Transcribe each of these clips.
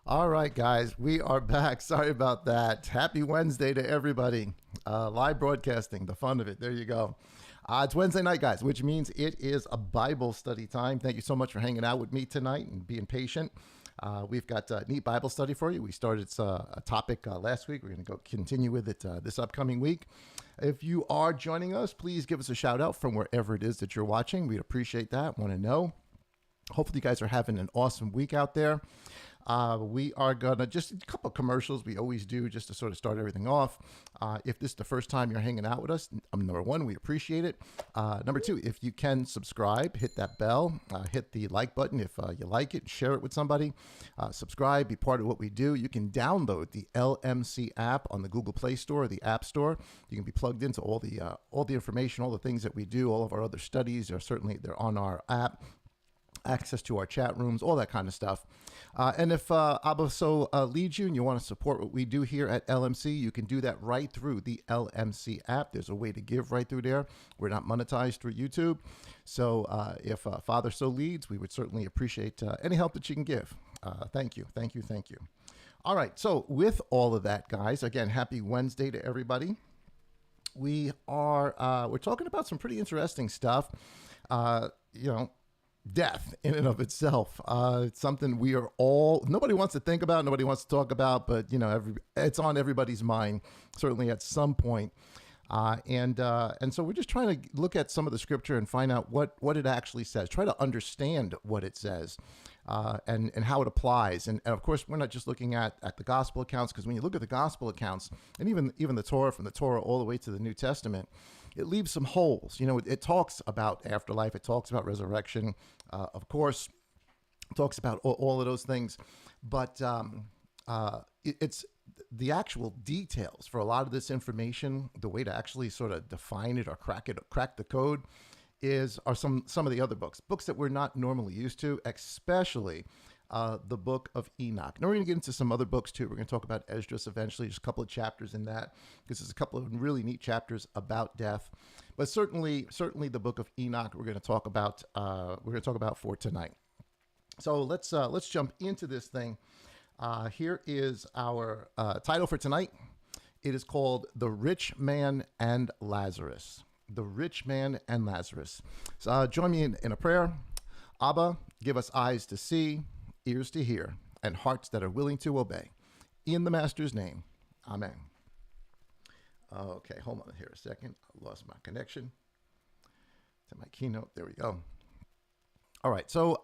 All right, guys, we are back. Sorry about that. Happy Wednesday to everybody. Live broadcasting, the fun of it. There you go. It's Wednesday night, guys, which means it is a Bible study time. Thank you so much for hanging out with me tonight and being patient. We've got a neat Bible study for you. We started a topic last week. We're going to go continue with it this upcoming week. If you are joining us, please give us a shout out from wherever it is that you're watching. We'd appreciate that. Want to know. Hopefully you guys are having an awesome week out there. We are going to just a couple of commercials we always do just to sort of start everything off. If this is the first time you're hanging out with us, number one, we appreciate it. Number two, if you can subscribe, hit that bell, hit the like button if you like it, share it with somebody, subscribe, be part of what we do. You can download the LMC app on the Google Play Store or the App Store. You can be plugged into all the information, all the things that we do, all of our other studies are certainly they're on our app. Access to our chat rooms, all that kind of stuff. And if Abba so leads you and you want to support what we do here at LMC, you can do that right through the LMC app. There's a way to give right through there. We're not monetized through YouTube. So if Father so leads, we would certainly appreciate any help that you can give. Thank you. Thank you. Thank you. All right. So with all of that, guys, again, happy Wednesday to everybody. We're talking about some pretty interesting stuff. Death in and of itself. It's something nobody wants to think about, nobody wants to talk about, but it's on everybody's mind, certainly at some point. And so we're just trying to look at some of the scripture and find out what it actually says, try to understand what it says, and how it applies. And of course, we're not just looking at the gospel accounts, because when you look at the gospel accounts and even the Torah, from the Torah all the way to the New Testament, it leaves some holes. It talks about afterlife. It talks about resurrection. Of course, talks about all of those things, but it's the actual details for a lot of this information. The way to actually sort of define it or crack the code, are some of the other books that we're not normally used to, especially the book of Enoch. Now we're going to get into some other books too. We're going to talk about Esdras eventually, just a couple of chapters in that, because there's a couple of really neat chapters about death. But certainly the book of Enoch we're going to talk about. For tonight. So let's jump into this thing. Here is our title for tonight. It is called "The Rich Man and Lazarus." The Rich Man and Lazarus. So join me in a prayer. Abba, give us eyes to see, ears to hear, and hearts that are willing to obey. In the Master's name, amen. Okay, hold on here a second. I lost my connection to my keynote. There we go. All right, so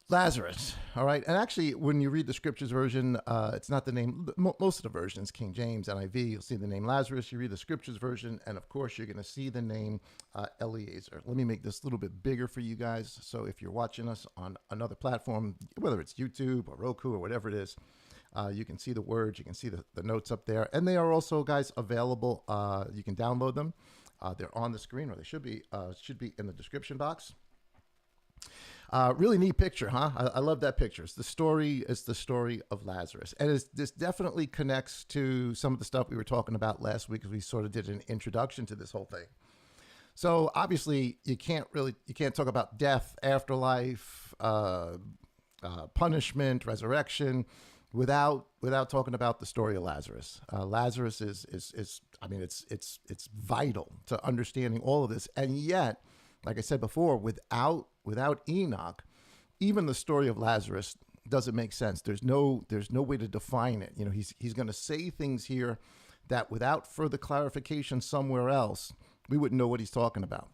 Lazarus, all right? And actually, when you read the Scriptures version, it's not the name. Most of the versions, King James, NIV, you'll see the name Lazarus. You read the Scriptures version, and of course, you're going to see the name Eliezer. Let me make this a little bit bigger for you guys. So if you're watching us on another platform, whether it's YouTube or Roku or whatever it is, you can see the words, you can see the notes up there. And they are also, guys, available. You can download them. They're on the screen, or they should be in the description box. Really neat picture, huh? I love that picture. It's the story of Lazarus. And this definitely connects to some of the stuff we were talking about last week, as we sort of did an introduction to this whole thing. So obviously you can't talk about death, afterlife, punishment, resurrection, without talking about the story of Lazarus. Lazarus is I mean, it's vital to understanding all of this. And yet, like I said before, without Enoch, even the story of Lazarus doesn't make sense. There's no way to define it. You know, he's going to say things here that without further clarification somewhere else, we wouldn't know what he's talking about.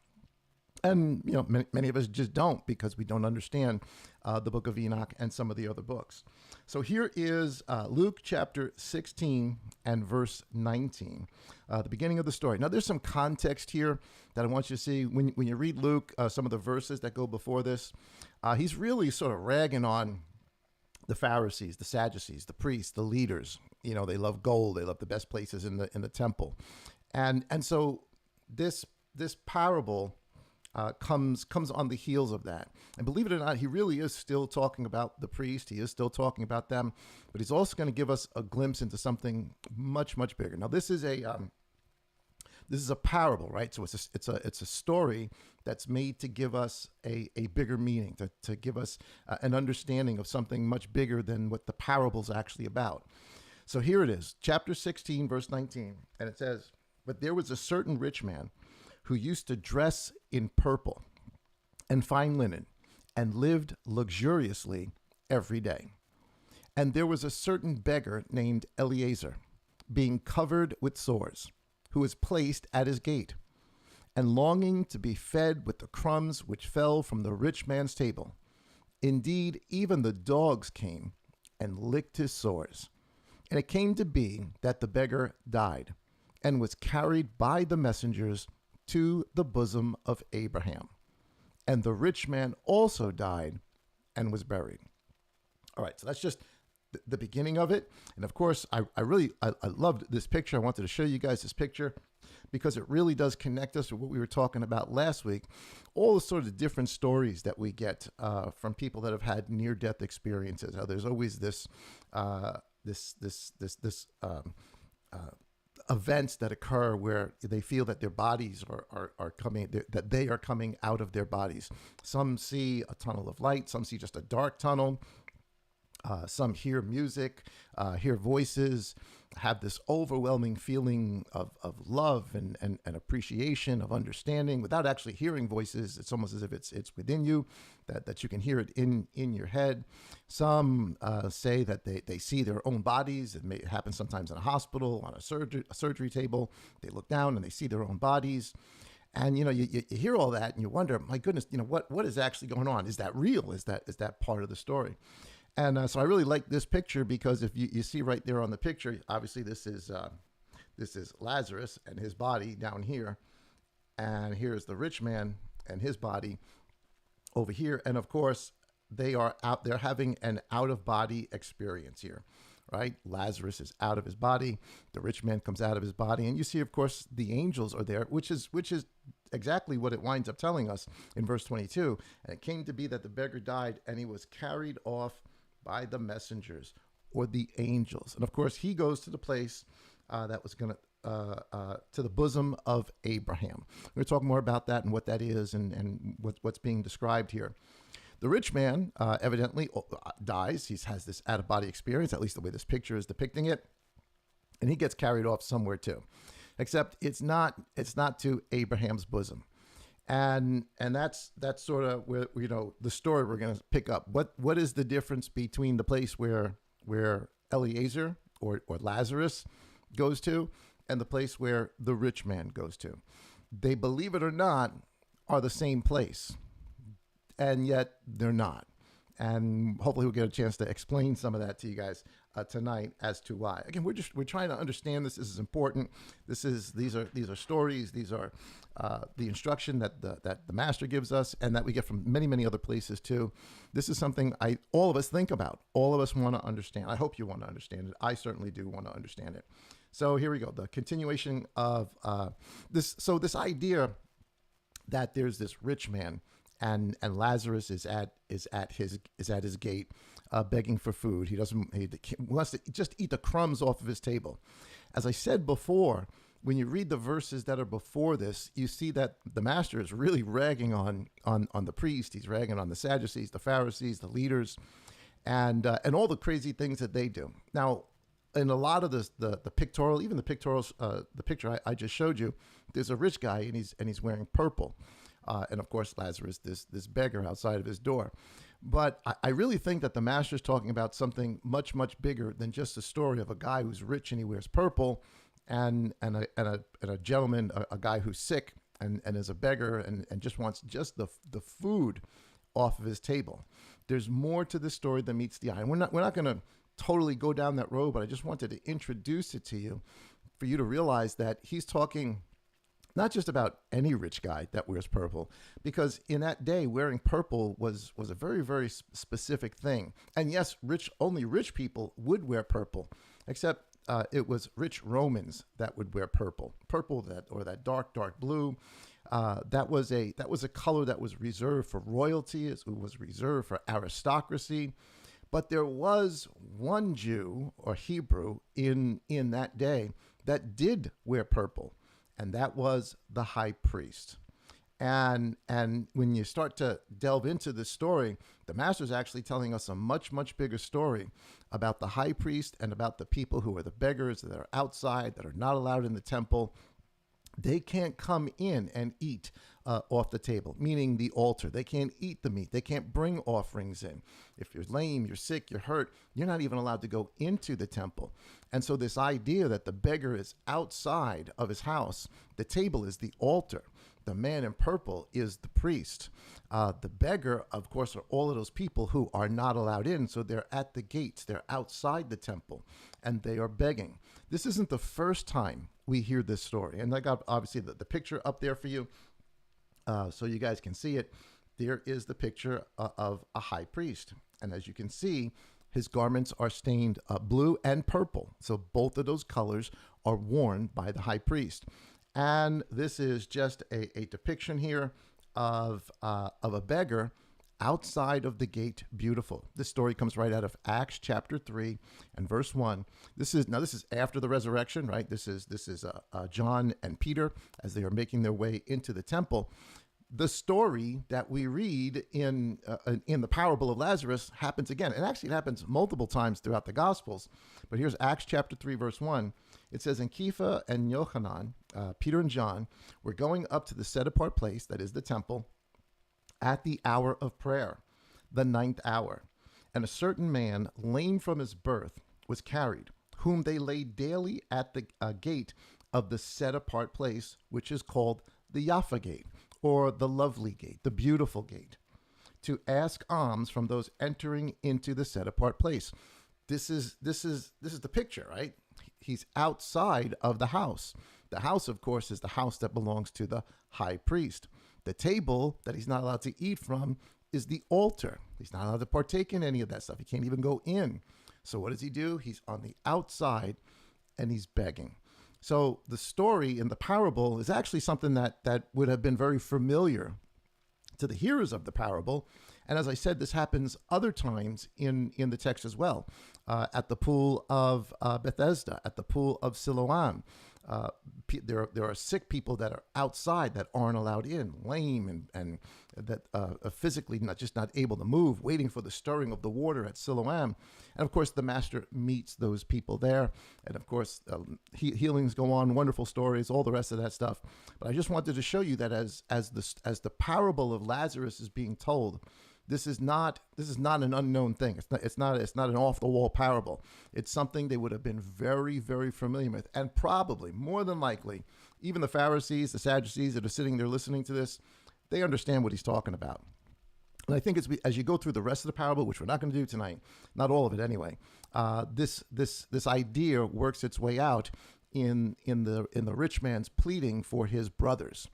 And, you know, many of us just don't, because we don't understand the book of Enoch and some of the other books. So here is Luke chapter 16 and verse 19, the beginning of the story. Now, there's some context here that I want you to see. When you read Luke, some of the verses that go before this, he's really sort of ragging on the Pharisees, the Sadducees, the priests, the leaders. You know, they love gold. They love the best places in the temple. And so this parable comes on the heels of that. And believe it or not, he really is still talking about the priest. He is still talking about them, but he's also going to give us a glimpse into something much, much bigger. Now, this is a parable, right? So it's a story that's made to give us a bigger meaning, to give us an understanding of something much bigger than what the parable's actually about. So here it is, chapter 16, verse 19, and it says, "But there was a certain rich man who used to dress in purple and fine linen and lived luxuriously every day. And there was a certain beggar named Eliezer, being covered with sores, who was placed at his gate, and longing to be fed with the crumbs which fell from the rich man's table. Indeed, even the dogs came and licked his sores. And it came to be that the beggar died and was carried by the messengers to the bosom of Abraham. And the rich man also died and was buried." All right, so that's just the beginning of it. And of course, I loved this picture. I wanted to show you guys this picture because it really does connect us to what we were talking about last week. All the sort of different stories that we get from people that have had near-death experiences. There's always this events that occur where they feel that their bodies are coming, that they are coming out of their bodies. Some see a tunnel of light, some see just a dark tunnel. Some hear music, hear voices, have this overwhelming feeling of love and appreciation, of understanding without actually hearing voices. It's almost as if it's within you, that you can hear it in your head. Some say that they see their own bodies. It may happen sometimes in a hospital, on a surgery table. They look down and they see their own bodies. And, you know, you hear all that and you wonder, my goodness, you know, what is actually going on? Is that real? Is that part of the story? And so I really like this picture because if you see right there on the picture, obviously this is Lazarus and his body down here. And here's the rich man and his body over here. And of course, they are out, they're having an out of body experience here, right? Lazarus is out of his body. The rich man comes out of his body. And you see, of course, the angels are there, which is exactly what it winds up telling us in verse 22. And it came to be that the beggar died and he was carried off by the messengers or the angels. And of course, he goes to the place that was going to the bosom of Abraham. We're going to talk more about that and what that is and what's being described here. The rich man evidently dies. He has this out-of-body experience, at least the way this picture is depicting it, and he gets carried off somewhere too. Except it's not to Abraham's bosom, and that's sort of where the story we're going to pick up. What is the difference between the place where Eliezer or Lazarus goes to and the place where the rich man goes to? They, believe it or not, are the same place, and yet they're not. And hopefully we'll get a chance to explain some of that to you guys tonight as to why. Again, we're trying to understand this. This is important. These are stories. These are the instruction that the master gives us, and that we get from many other places too. This is something all of us think about. All of us want to understand. I hope you want to understand it. I certainly do want to understand it. So here we go. The continuation of this. So this idea that there's this rich man, and Lazarus is at his gate, begging for food. He wants to just eat the crumbs off of his table. As I said before, when you read the verses that are before this, you see that the master is really ragging on the priest. He's ragging on the Sadducees, the Pharisees, the leaders, and all the crazy things that they do. Now, in a lot of the pictorial, even the pictorials, the picture I just showed you, there's a rich guy and he's wearing purple. And of course, Lazarus, this beggar outside of his door. But I really think that the master is talking about something much bigger than just a story of a guy who's rich and he wears purple, and a gentleman, a guy who's sick and is a beggar and just wants just the food off of his table. There's more to this story than meets the eye. And we're not going to totally go down that road, but I just wanted to introduce it to you for you to realize that he's talking not just about any rich guy that wears purple, because in that day, wearing purple was a very specific thing. And yes, only rich people would wear purple, except it was rich Romans that would wear purple. Purple, that dark blue. That was a color that was reserved for royalty. It was reserved for aristocracy. But there was one Jew or Hebrew in that day that did wear purple, and that was the high priest. And when you start to delve into this story, the master's actually telling us a much bigger story about the high priest and about the people who are the beggars that are outside, that are not allowed in the temple. They can't come in and eat off the table, meaning the altar. They can't eat the meat. They can't bring offerings in. If you're lame, you're sick, you're hurt, you're not even allowed to go into the temple. And so this idea that the beggar is outside of his house, the table is the altar. The man in purple is the priest. The beggar, of course, are all of those people who are not allowed in. So they're at the gates. They're outside the temple, and they are begging. This isn't the first time we hear this story. And I got, obviously, the picture up there for you so you guys can see it. There is the picture of a high priest. And as you can see, his garments are stained blue and purple. So both of those colors are worn by the high priest. And this is just a depiction here of a beggar outside of the gate beautiful. This story comes right out of Acts chapter 3 and verse 1. This is after the resurrection, right? This is John and Peter as they are making their way into the temple. The story that we read in the parable of Lazarus happens again. And actually it happens multiple times throughout the Gospels. But here's Acts chapter 3, verse 1. It says, "And Kepha and Yochanan, Peter and John, were going up to the set-apart place, that is the temple, at the hour of prayer, the 9th hour. And a certain man, lame from his birth, was carried, whom they laid daily at the gate of the set-apart place, which is called the Jaffa Gate, or the lovely gate, the beautiful gate, to ask alms from those entering into the set-apart place." This is the picture, right? He's outside of the house. The house, of course, is the house that belongs to the high priest. The table that he's not allowed to eat from is the altar. He's not allowed to partake in any of that stuff. He can't even go in. So what does he do? He's on the outside and he's begging. So the story in the parable is actually something that would have been very familiar to the hearers of the parable. And as I said, this happens other times in the text as well. At the pool of Bethesda, at the pool of Siloam. There are sick people that are outside that aren't allowed in, lame and that are physically not able to move, waiting for the stirring of the water at Siloam. And of course, the master meets those people there. And of course, healings go on, wonderful stories, all the rest of that stuff. But I just wanted to show you that as the parable of Lazarus is being told, this is not an unknown thing. It's not an off the wall parable. It's something they would have been very, very familiar with, and probably more than likely, even the Pharisees, the Sadducees that are sitting there listening to this, they understand what he's talking about. And I think it's as you go through the rest of the parable, which we're not going to do tonight, not all of it anyway. This idea works its way out in the rich man's pleading for his brothers.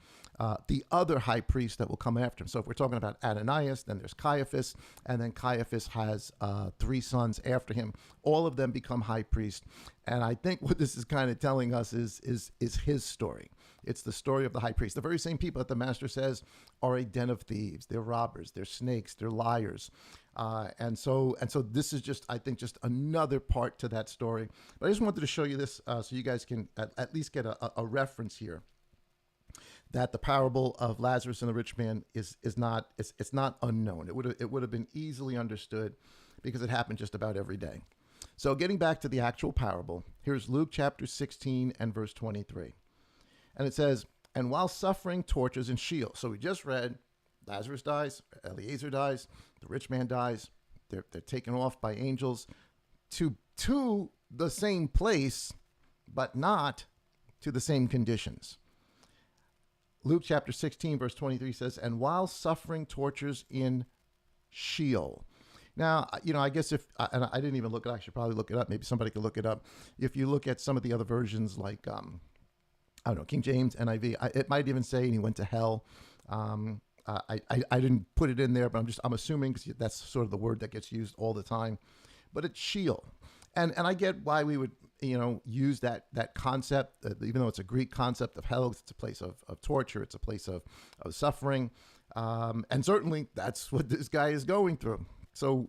The other high priest that will come after him. So if we're talking about Ananias, then there's Caiaphas, and then Caiaphas has 3 sons after him. All of them become high priests. And I think what this is kind of telling us is his story. It's the story of the high priest. The very same people that the master says are a den of thieves. They're robbers. They're snakes. They're liars. And so this is just, I think, just another part to that story. But I just wanted to show you this so you guys can at least get a reference here. That the parable of Lazarus and the rich man is not unknown. It would have been easily understood because it happened just about every day. So getting back to the actual parable, here's Luke chapter 16 and verse 23. And it says, "And while suffering tortures in Sheol." So we just read Lazarus dies, Eliezer dies, the rich man dies. They're taken off by angels to the same place, but not to the same conditions. Luke chapter 16, verse 23 says, "And while suffering tortures in Sheol." Now, I guess and I didn't even look it up, I should probably look it up. Maybe somebody could look it up. If you look at some of the other versions, like, I don't know, King James, NIV, it might even say, "And he went to hell." I didn't put it in there, but I'm assuming because that's sort of the word that gets used all the time. But it's Sheol. And I get why we would, use that concept, even though it's a Greek concept of hell. It's a place of torture. It's a place of suffering. And certainly that's what this guy is going through. So,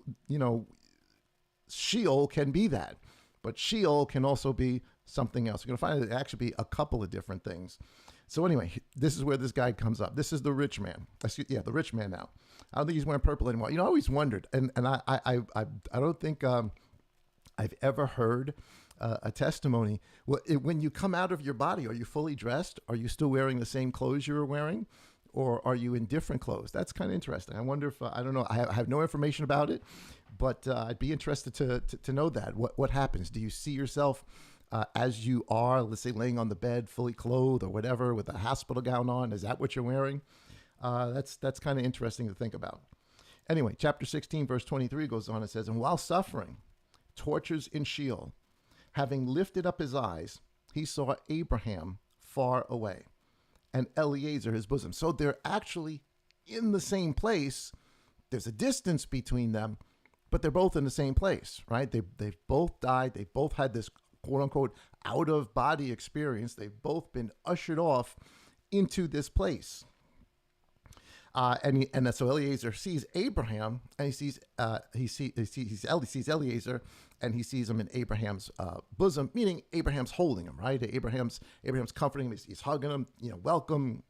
Sheol can be that. But Sheol can also be something else. You're going to find it actually be a couple of different things. So anyway, this is where this guy comes up. This is the rich man. The rich man now. I don't think he's wearing purple anymore. I always wondered, and I don't think I've ever heard a testimony. When you come out of your body, are you fully dressed? Are you still wearing the same clothes you were wearing? Or are you in different clothes? That's kind of interesting. I wonder if, I don't know, I have no information about it, but I'd be interested to know that. What happens? Do you see yourself as you are, let's say, laying on the bed, fully clothed or whatever, with a hospital gown on? Is that what you're wearing? That's kind of interesting to think about. Anyway, chapter 16, verse 23 goes on. It says, "And while suffering tortures in Sheol, having lifted up his eyes, he saw Abraham far away, and Eliezer his bosom." So they're actually in the same place. There's a distance between them, but they're both in the same place, right? They've both died. They both had this quote unquote out of body experience. They've both been ushered off into this place. And so Eliezer sees Abraham, and he sees Eliezer, and he sees him in Abraham's bosom, meaning Abraham's holding him, right? Abraham's comforting him. He's hugging him. Welcome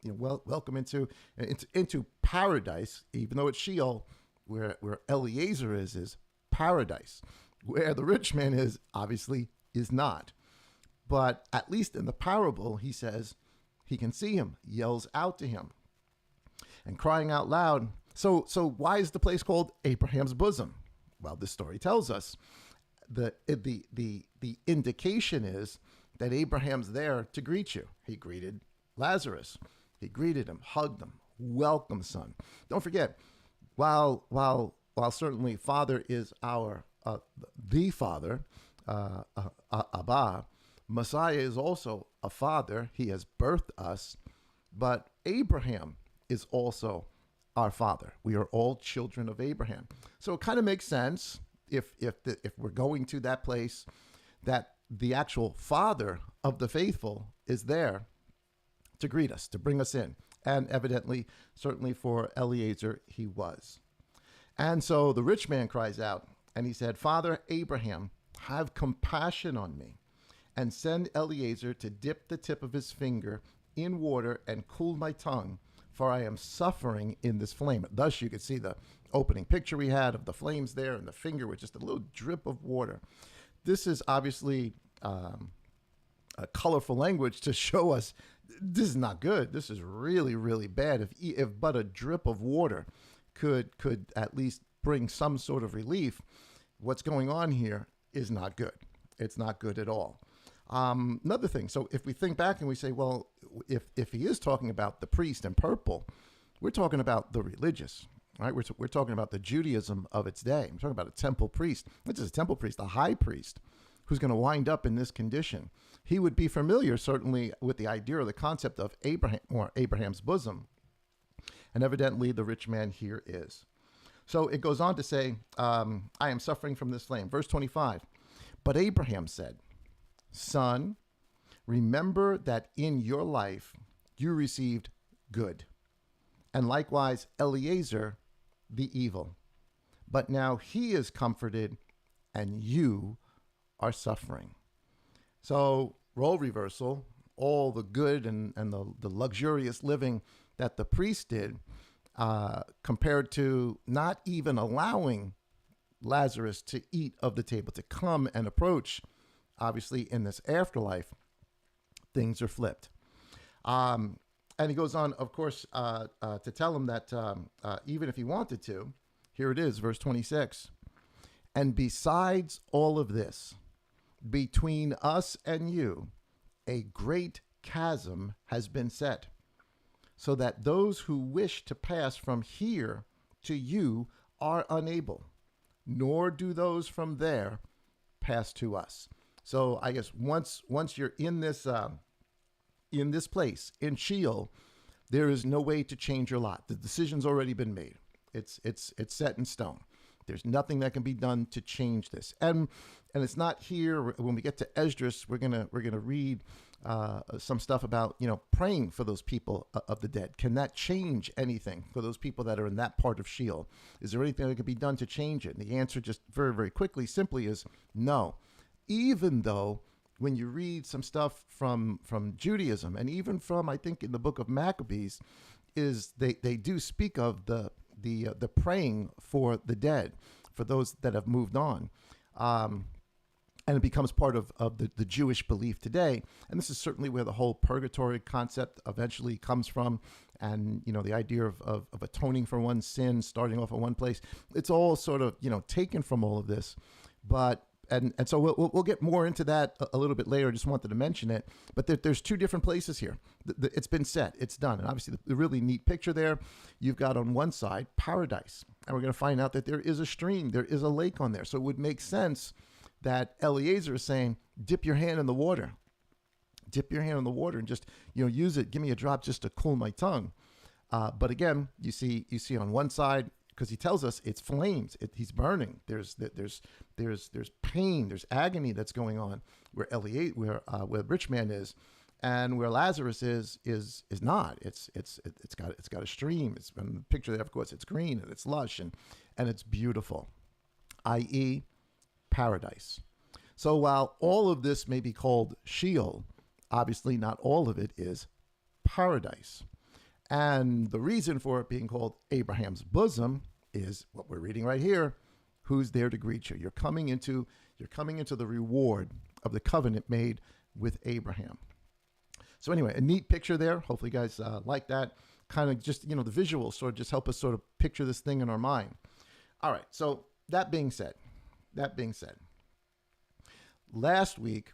into paradise. Even though it's Sheol, where Eliezer is paradise. Where the rich man is, obviously, is not. But at least in the parable, he says he can see him, yells out to him, and crying out loud. So why is the place called Abraham's bosom? Well, this story tells us that the indication is that Abraham's there to greet you. He greeted Lazarus. He greeted him, hugged him, welcome, son. Don't forget, while certainly Father is our the Father, Abba, Messiah is also a father. He has birthed us, but Abraham is also our father. We are all children of Abraham. So it kind of makes sense if we're going to that place that the actual father of the faithful is there to greet us, to bring us in. And evidently, certainly for Eliezer, he was. And so the rich man cries out and he said, Father Abraham, have compassion on me and send Eliezer to dip the tip of his finger in water and cool my tongue, for I am suffering in this flame. Thus, you could see the opening picture we had of the flames there and the finger with just a little drip of water. This is obviously a colorful language to show us this is not good. This is really, really bad. If but a drip of water could at least bring some sort of relief, what's going on here is not good. It's not good at all. Another thing, so if we think back and we say, well, if he is talking about the priest in purple, we're talking about the religious, right? We're talking about the Judaism of its day. I'm talking about a temple priest. This is a temple priest, a high priest, who's going to wind up in this condition. He would be familiar, certainly, with the idea or the concept of Abraham or Abraham's bosom. And evidently, the rich man here is. So it goes on to say, I am suffering from this flame. Verse 25, but Abraham said, Son, remember that in your life you received good, and likewise Eliezer the evil. But now he is comforted, and you are suffering. So role reversal, all the good and the luxurious living that the priest did, compared to not even allowing Lazarus to eat of the table, to come and approach. Obviously, in this afterlife, things are flipped. And he goes on, of course, to tell him that even if he wanted to, here it is, verse 26. And besides all of this, between us and you, a great chasm has been set, so that those who wish to pass from here to you are unable, nor do those from there pass to us. So I guess once you're in this place in Sheol, there is no way to change your lot. The decision's already been made. It's set in stone. There's nothing that can be done to change this. And it's not here. When we get to Esdras, we're gonna read some stuff about praying for those people of the dead. Can that change anything for those people that are in that part of Sheol? Is there anything that can be done to change it? And the answer, just very, very quickly, simply is no. Even though when you read some stuff from Judaism, and even from, I think, in the book of Maccabees, is they do speak of the praying for the dead, for those that have moved on. And it becomes part of the Jewish belief today. And this is certainly where the whole purgatory concept eventually comes from. And, the idea of atoning for one's sin, starting off at one place, it's all sort of, taken from all of this. But And so we'll get more into that a little bit later. I just wanted to mention it. But there's two different places here. It's been set. It's done. And obviously, the really neat picture there, you've got on one side paradise. And we're going to find out that there is a stream. There is a lake on there. So it would make sense that Eliezer is saying, dip your hand in the water. Dip your hand in the water and just use it. Give me a drop just to cool my tongue. But again, you see on one side, because he tells us it's flames. He's burning. There's pain. There's agony that's going on where where rich man is, and where Lazarus is not. It's got a stream. It's in the picture there. Of course, it's green and it's lush and it's beautiful, i.e., paradise. So while all of this may be called Sheol, obviously not all of it is paradise. And the reason for it being called Abraham's bosom is what we're reading right here. Who's there to greet you? You're coming into the reward of the covenant made with Abraham. So anyway, a neat picture there. Hopefully you guys like that. Kind of just, the visuals sort of just help us sort of picture this thing in our mind. All right. So that being said, last week,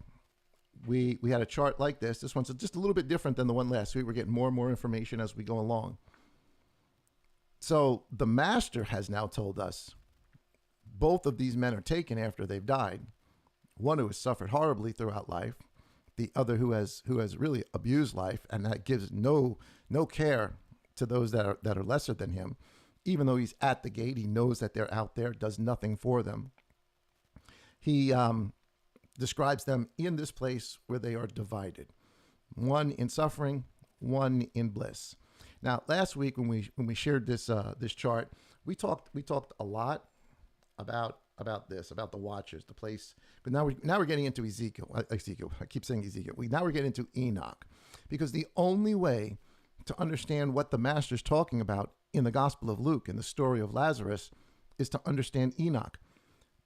we had a chart like this. This one's just a little bit different than the one last week. We're getting more and more information as we go along. So the master has now told us both of these men are taken after they've died. One who has suffered horribly throughout life, the other who has really abused life, and that gives no care to those that are lesser than him. Even though he's at the gate, he knows that they're out there, does nothing for them. He describes them in this place where they are divided, one in suffering, one in bliss. Now, last week when we shared this this chart, we talked a lot about the watchers, the place. But now we're getting into Ezekiel. I keep saying Ezekiel. Now we're getting into Enoch, because the only way to understand what the master's talking about in the Gospel of Luke, in the story of Lazarus, is to understand Enoch.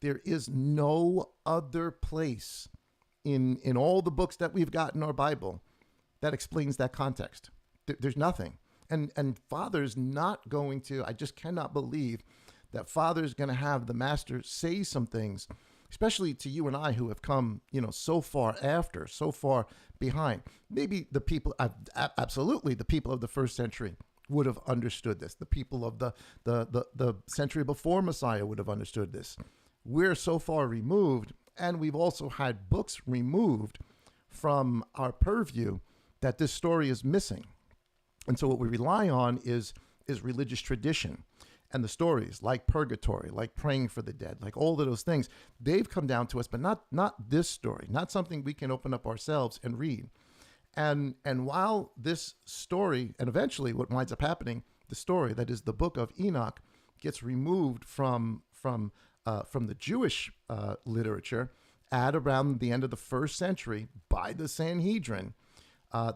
There is no other place in all the books that we've got in our Bible that explains that context. There's nothing. And Father's not going to, I just cannot believe that Father's going to have the master say some things, especially to you and I who have come, so far after, so far behind. Maybe the people, absolutely the people of the first century would have understood this. The people of the century before Messiah would have understood this. We're so far removed, and we've also had books removed from our purview that this story is missing. And so what we rely on is religious tradition and the stories like purgatory, like praying for the dead, like all of those things. They've come down to us, but not this story, not something we can open up ourselves and read. And while this story, and eventually what winds up happening, the story that is the book of Enoch, gets removed from the Jewish literature at around the end of the first century by the Sanhedrin.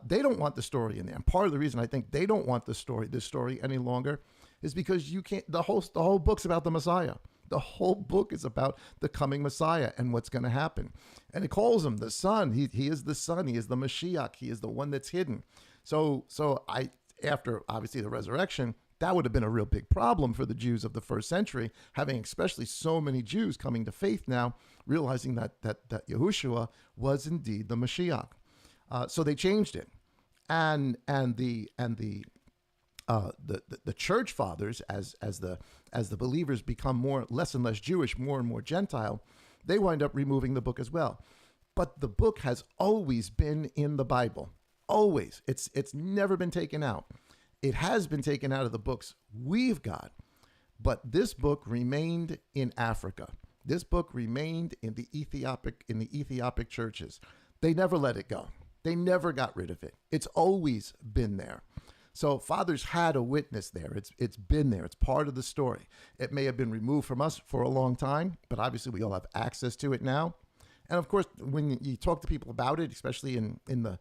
They don't want the story in there. And part of the reason I think they don't want this story any longer is because you can't, the whole book's about the Messiah. The whole book is about the coming Messiah and what's going to happen. And it calls him the Son. He is the Son. He is the Mashiach. He is the one that's hidden. So after obviously the resurrection, that would have been a real big problem for the Jews of the first century, having especially so many Jews coming to faith now, realizing that Yahushua was indeed the Mashiach. So they changed it, and the church fathers, as the believers become less and less Jewish, more and more Gentile, they wind up removing the book as well. But the book has always been in the Bible, always. It's never been taken out. It has been taken out of the books we've got, but this book remained in Africa. This book remained in the Ethiopic churches. They never let it go. They never got rid of it. It's always been there. So Father's had a witness there. It's been there. It's part of the story. It may have been removed from us for a long time, but obviously we all have access to it now. And of course, when you talk to people about it, especially in the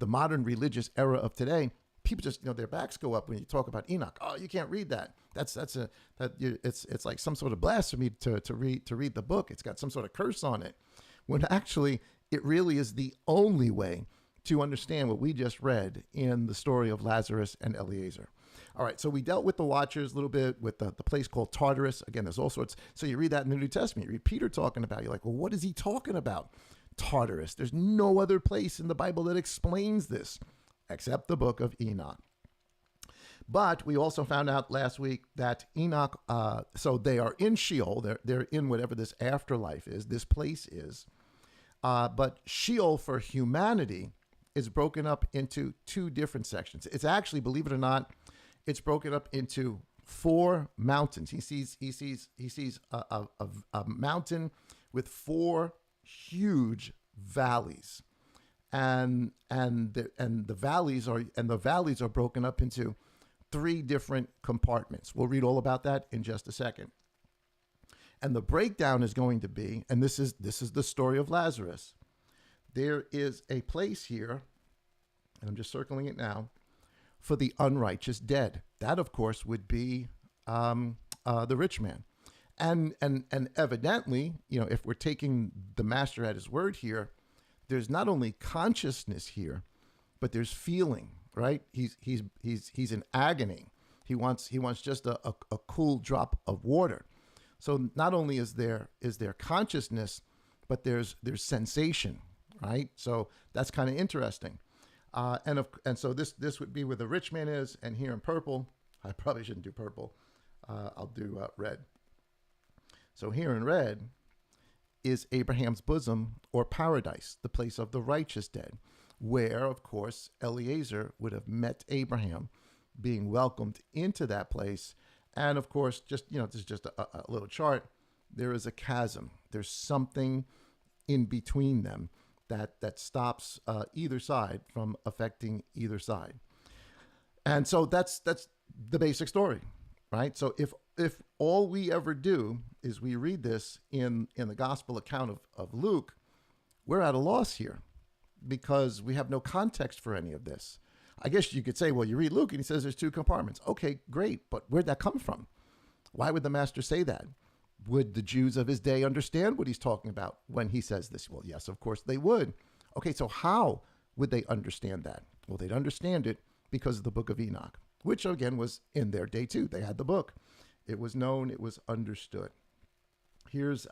modern religious era of today, people just, their backs go up when you talk about Enoch. Oh, you can't read that. It's like some sort of blasphemy to read the book. It's got some sort of curse on it. When actually it really is the only way to understand what we just read in the story of Lazarus and Eliezer. All right, so we dealt with the watchers a little bit, with the place called Tartarus. Again, there's all sorts. So you read that in the New Testament. You read Peter talking about it. You're like, well, what is he talking about? Tartarus. There's no other place in the Bible that explains this except the book of Enoch. But we also found out last week that Enoch, so they are in Sheol. They're in whatever this afterlife is, this place is. But Sheol for humanity is broken up into two different sections. It's actually, believe it or not, it's broken up into 4 mountains. He sees a mountain with 4 huge valleys, and the valleys are broken up into 3 different compartments. We'll read all about that in just a second. And the breakdown is going to be, and this is the story of Lazarus. There is a place here, and I'm just circling it now, for the unrighteous dead. That, of course, would be the rich man. And evidently, if we're taking the master at his word here, there's not only consciousness here, but there's feeling, right? He's in agony. He wants just a cool drop of water. So not only is there consciousness, but there's sensation, right? So that's kind of interesting. And so this would be where the rich man is, and here in purple, I probably shouldn't do purple. I'll do red. So here in red is Abraham's bosom, or paradise, the place of the righteous dead. where, of course, Eliezer would have met Abraham, being welcomed into that place. And of course, just, this is just a little chart. There is a chasm. There's something in between them that stops either side from affecting either side. And so that's the basic story, right? So if all we ever do is we read this in the gospel account of Luke, we're at a loss here because we have no context for any of this. I guess you could say, well, you read Luke and he says there's two compartments. Okay, great. But where'd that come from? Why would the master say that? Would the Jews of his day understand what he's talking about when he says this? Well, yes, of course they would. Okay, so how would they understand that? Well, they'd understand it because of the book of Enoch, which again was in their day too. They had the book. It was known, it was understood. Here's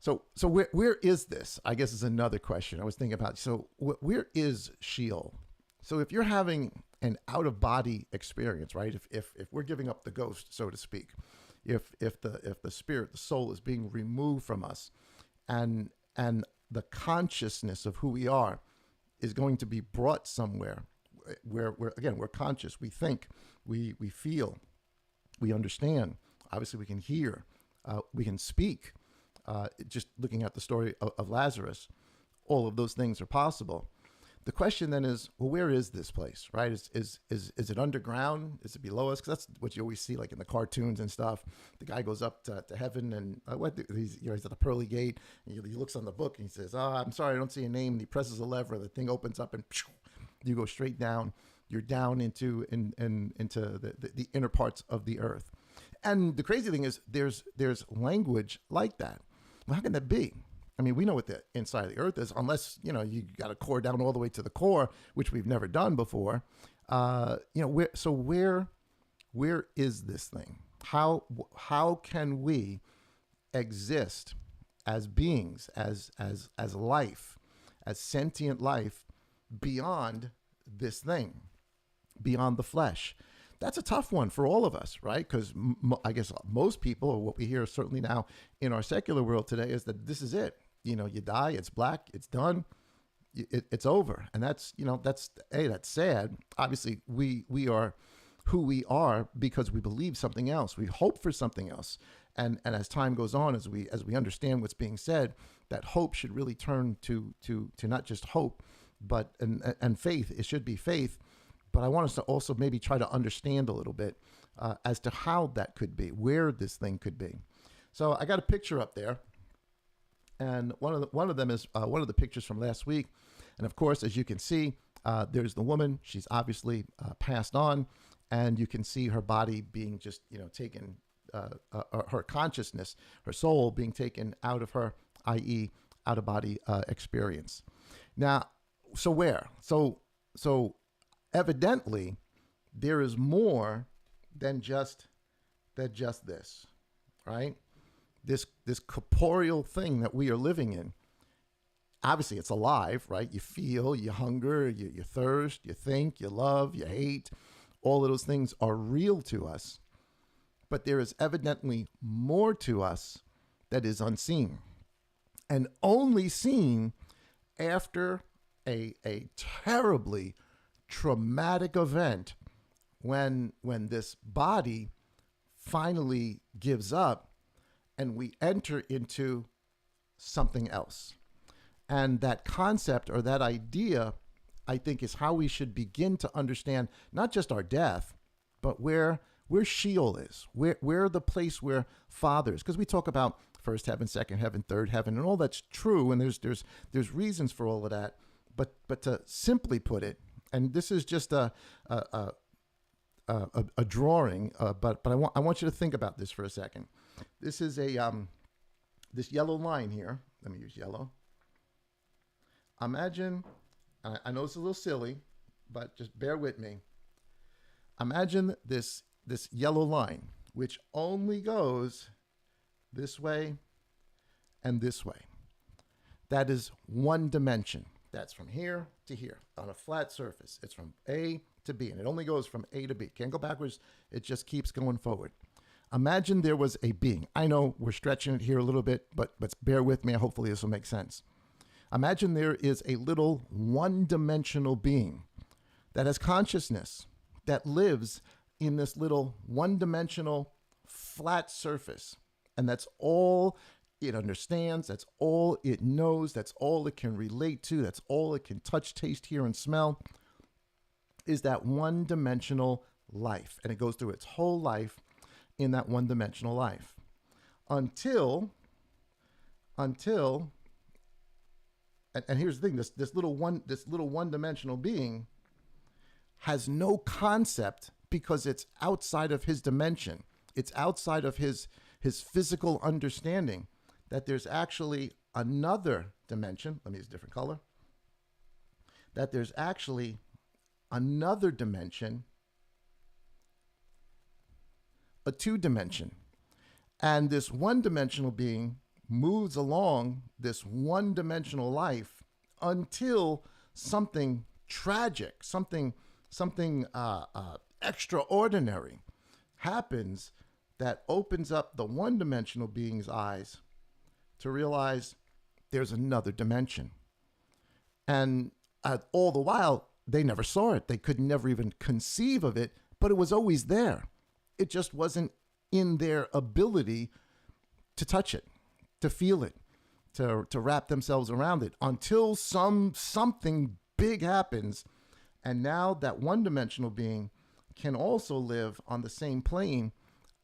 so where is this? I guess is another question I was thinking about. So where is Sheol? So if you're having an out of body experience, right? If we're giving up the ghost, so to speak, if the spirit, the soul is being removed from us, and the consciousness of who we are is going to be brought somewhere where we're conscious, we think, we feel, we understand. Obviously, we can hear, we can speak. Just looking at the story of Lazarus, all of those things are possible. The question then is, well, where is this place, right? Is it underground? Is it below us? Because that's what you always see, like in the cartoons and stuff. The guy goes up to heaven, and he's at the pearly gate, and he looks on the book, and he says, "Oh, I'm sorry, I don't see a name." And he presses a lever, the thing opens up, and you go straight down. You're down into the inner parts of the earth. And the crazy thing is, there's language like that. Well, how can that be? I mean, we know what the inside of the earth is, unless, you got a core down all the way to the core, which we've never done before. Where is this thing? How can we exist as beings, as life, as sentient life beyond this thing, beyond the flesh? That's a tough one for all of us, right? Because I guess most people, or what we hear certainly now in our secular world today, is that this is it. You die, it's black, it's done, it's over. And that's sad. Obviously, we are who we are because we believe something else. We hope for something else. And as time goes on, as we understand what's being said, that hope should really turn to not just hope, but and faith. It should be faith. But I want us to also maybe try to understand a little bit as to how that could be, where this thing could be. So I got a picture up there, and one of them is one of the pictures from last week. And of course, as you can see, there's the woman. She's obviously passed on, and you can see her body being just taken, her consciousness, her soul being taken out of her, i.e., out of body experience. Now, so where? So evidently, there is more than just this, right? This corporeal thing that we are living in. Obviously, it's alive, right? You feel, you hunger, you thirst, you think, you love, you hate. All of those things are real to us. But there is evidently more to us that is unseen, and only seen after a terribly traumatic event, when this body finally gives up and we enter into something else. And that concept, or that idea, I think, is how we should begin to understand not just our death, but where Sheol is, where the place where Father is. Because we talk about first heaven, second heaven, third heaven, and all that's true, and there's reasons for all of that. But to simply put it, and this is just a drawing, but I want you to think about this for a second. This is this yellow line here. Let me use yellow. Imagine, I know it's a little silly, but just bear with me. Imagine this yellow line, which only goes this way and this way. That is one dimension. That's from here to here on a flat surface. It's from A to B, and it only goes from A to B. Can't go backwards. It just keeps going forward. Imagine there was a being. I know we're stretching it here a little bit, but bear with me. Hopefully this will make sense. Imagine there is a little one-dimensional being that has consciousness, that lives in this little one-dimensional flat surface. And that's all it understands. That's all it knows. That's all it can relate to. That's all it can touch, taste, hear, and smell, is that one-dimensional life. And it goes through its whole life in that one-dimensional life until and here's the thing, this little one-dimensional being has no concept, because it's outside of his dimension. It's outside of his physical understanding, that there's actually another dimension. Let me use a different color. That there's actually another dimension, a two-dimension. And this one-dimensional being moves along this one-dimensional life until something tragic, something extraordinary happens that opens up the one-dimensional being's eyes to realize there's another dimension. And all the while, they never saw it. They could never even conceive of it, but it was always there. It just wasn't in their ability to touch it, to feel it, to wrap themselves around it, until something big happens. And now that one-dimensional being can also live on the same plane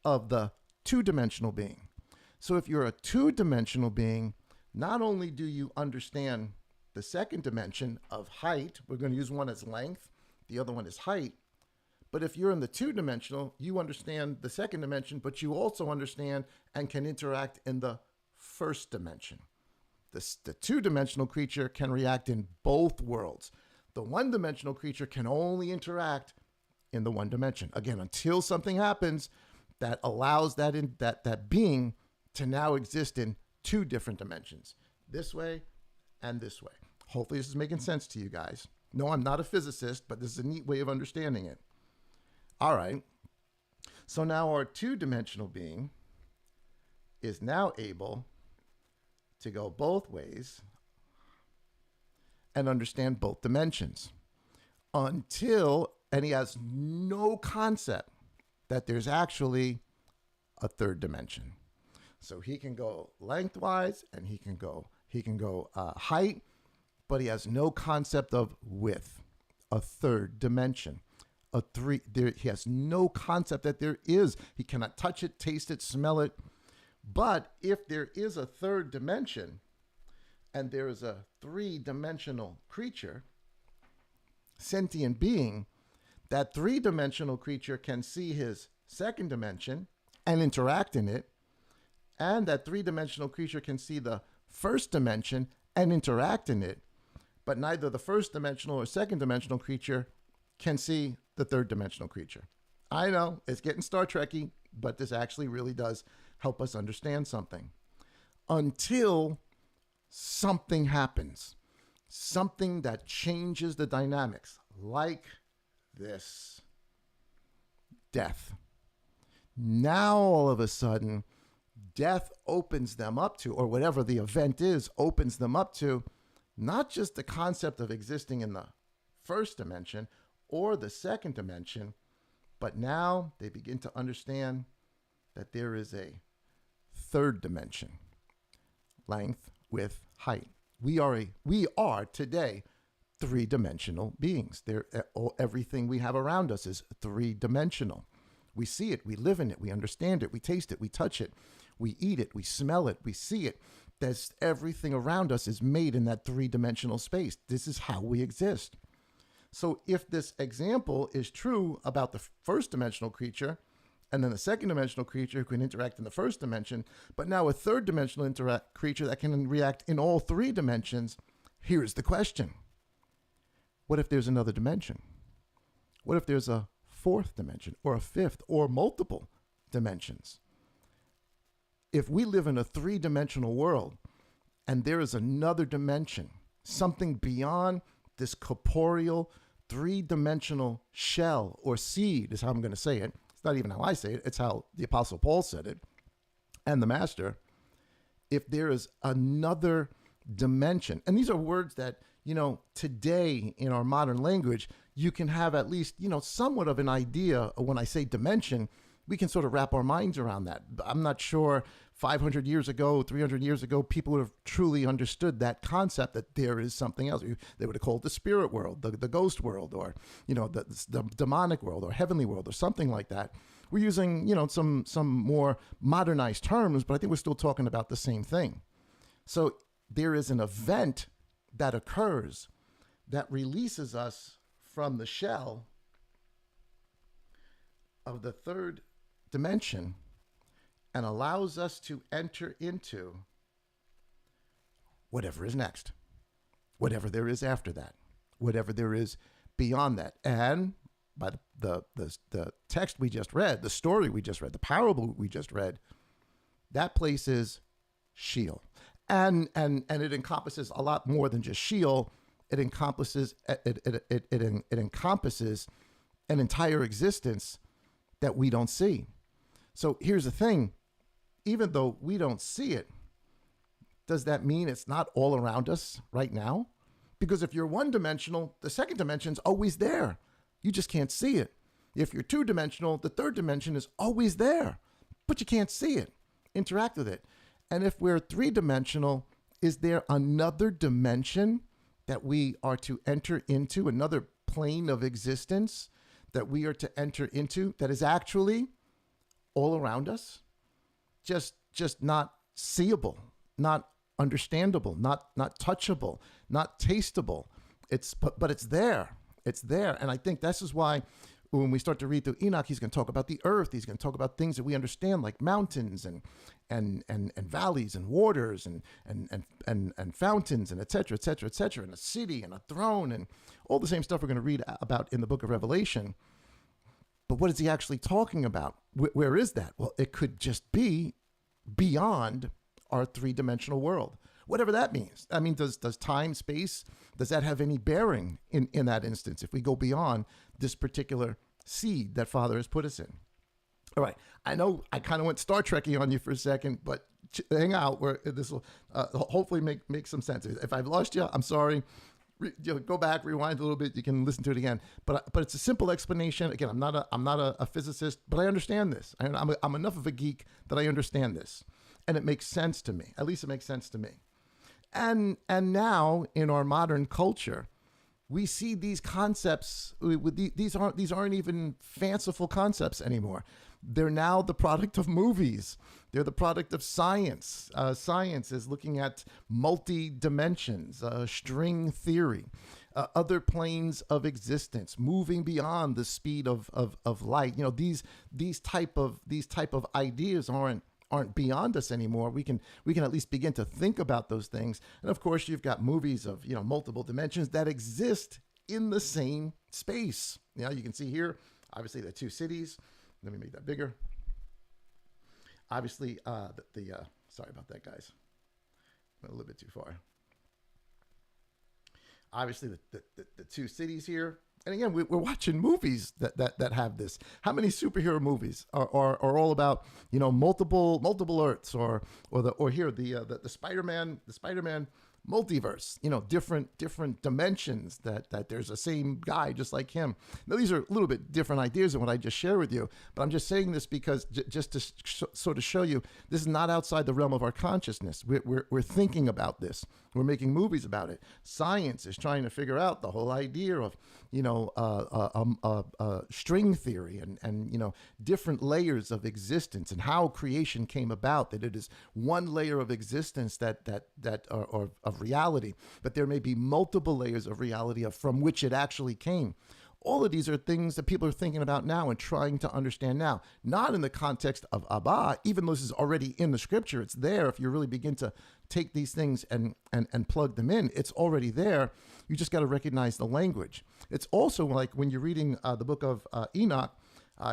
of the two-dimensional being. So if you're a two-dimensional being, not only do you understand the second dimension of height, we're going to use one as length, the other one is height, but if you're in the two-dimensional, you understand the second dimension, but you also understand and can interact in the first dimension. The two-dimensional creature can react in both worlds. The one-dimensional creature can only interact in the one dimension. Again, until something happens that allows that being to now exist in two different dimensions, this way and this way. Hopefully this is making sense to you guys. No, I'm not a physicist, but this is a neat way of understanding it. All right. So now our two-dimensional being is now able to go both ways and understand both dimensions and he has no concept that there's actually a third dimension. So he can go lengthwise and he can go height, but he has no concept of width, a third dimension, he has no concept that there is. He cannot touch it, taste it, smell it. But if there is a third dimension and there is a three-dimensional creature, sentient being, that three-dimensional creature can see his second dimension and interact in it, and that three-dimensional creature can see the first dimension and interact in it, but neither the first dimensional or second dimensional creature can see the third dimensional creature. I know, it's getting Star Trek-y, but this actually really does help us understand something. Until something happens, something that changes the dynamics, like this: death. Now all of a sudden, death opens them up to, or whatever the event is, opens them up to, not just the concept of existing in the first dimension or the second dimension, but now they begin to understand that there is a third dimension: length, width, height. We are today three-dimensional beings. Everything we have around us is three-dimensional. We see it, we live in it, we understand it, we taste it, we touch it, we eat it, we smell it, we see it. Everything around us is made in that three-dimensional space. This is how we exist. So if this example is true about the first dimensional creature, and then the second dimensional creature who can interact in the first dimension, but now a third dimensional creature that can react in all three dimensions, here's the question. What if there's another dimension? What if there's a fourth dimension, or a fifth, or multiple dimensions? If we live in a three-dimensional world and there is another dimension, something beyond this corporeal three-dimensional shell or seed is how I'm going to say it. It's not even how I say it. It's how the Apostle Paul said it, and the Master. If there is another dimension. And these are words that, today in our modern language, you can have at least, somewhat of an idea of. When I say dimension, we can sort of wrap our minds around that. I'm not sure 500 years ago, 300 years ago, people would have truly understood that concept, that there is something else. They would have called it the spirit world, the ghost world, or, the demonic world or heavenly world or something like that. We're using, some more modernized terms, but I think we're still talking about the same thing. So there is an event that occurs that releases us from the shell of the third dimension and allows us to enter into whatever is next, whatever there is after that, whatever there is beyond that. And by the text we just read, the story we just read, the parable we just read, that place is Sheol. And it encompasses a lot more than just Sheol. It encompasses it encompasses an entire existence that we don't see. So here's the thing: even though we don't see it, does that mean it's not all around us right now? Because if you're one-dimensional, the second dimension's always there. You just can't see it. If you're two-dimensional, the third dimension is always there, but you can't see it, interact with it. And if we're three-dimensional, is there another dimension that we are to enter into, another plane of existence that we are to enter into that is actually all around us? Just not seeable, not understandable, not touchable, not tasteable. But it's there. It's there. And I think this is why when we start to read through Enoch, he's going to talk about the earth. He's going to talk about things that we understand, like mountains and valleys and waters and fountains and et cetera, and a city and a throne and all the same stuff we're going to read about in the book of Revelation. But what is he actually talking about? Where is that? Well, it could just be beyond our three-dimensional world, whatever that means. I mean, does time, space, does that have any bearing in that instance if we go beyond this particular seed that Father has put us in? All right. I know I kind of went Star Trek-y on you for a second, but hang out where this will hopefully make some sense. If I've lost you, I'm sorry. Go back, rewind a little bit. You can listen to it again. But it's a simple explanation. Again, I'm not a physicist, but I understand this. I'm enough of a geek that I understand this, and it makes sense to me. At least it makes sense to me. And now in our modern culture, we see these concepts. These aren't even fanciful concepts anymore. They're now the product of movies. They're the product of science. Science is looking at multi-dimensions, string theory, other planes of existence, moving beyond the speed of light. These type of ideas aren't beyond us anymore. We can at least begin to think about those things. And of course, you've got movies of multiple dimensions that exist in the same space. You can see here, obviously, the two cities. Let me make that bigger. Obviously, sorry about that, guys. Went a little bit too far. Obviously, the two cities here. And again, we're watching movies that have this. How many superhero movies are all about multiple Earths or here the Spider-Man multiverse, different dimensions that there's the same guy just like him. Now, these are a little bit different ideas than what I just shared with you, but I'm just saying this because just to sort of show you, this is not outside the realm of our consciousness. We're thinking about this. We're making movies about it. Science is trying to figure out the whole idea of, string theory and different layers of existence and how creation came about, that it is one layer of existence that are of reality, but there may be multiple layers of reality from which it actually came. All of these are things that people are thinking about now and trying to understand now, not in the context of Abba, even though this is already in the scripture. It's there. If you really begin to take these things and plug them in, it's already there. You just got to recognize the language. It's also like when you're reading the book of Enoch,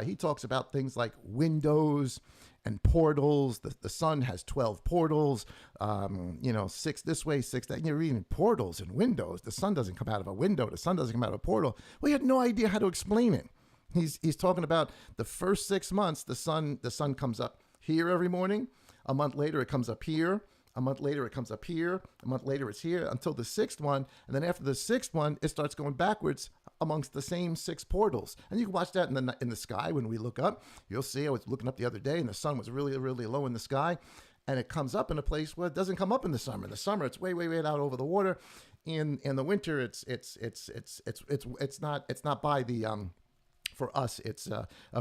he talks about things like windows and portals. The sun has 12 portals, 6 this way, 6 that. You're reading portals and windows. The sun doesn't come out of a window. The sun doesn't come out of a portal. We had no idea how to explain it. He's talking about the first 6 months, the sun comes up here every morning. A month later, it comes up here. A month later, it comes up here. A month later, it's here until the sixth one. And then after the sixth one, it starts going backwards amongst the same six portals. And you can watch that in the sky when we look up. You'll see, I was looking up the other day and the sun was really, really low in the sky. And it comes up in a place where it doesn't come up in the summer. In the summer, it's way, way, way out over the water. In the winter, it's not by the for us, it's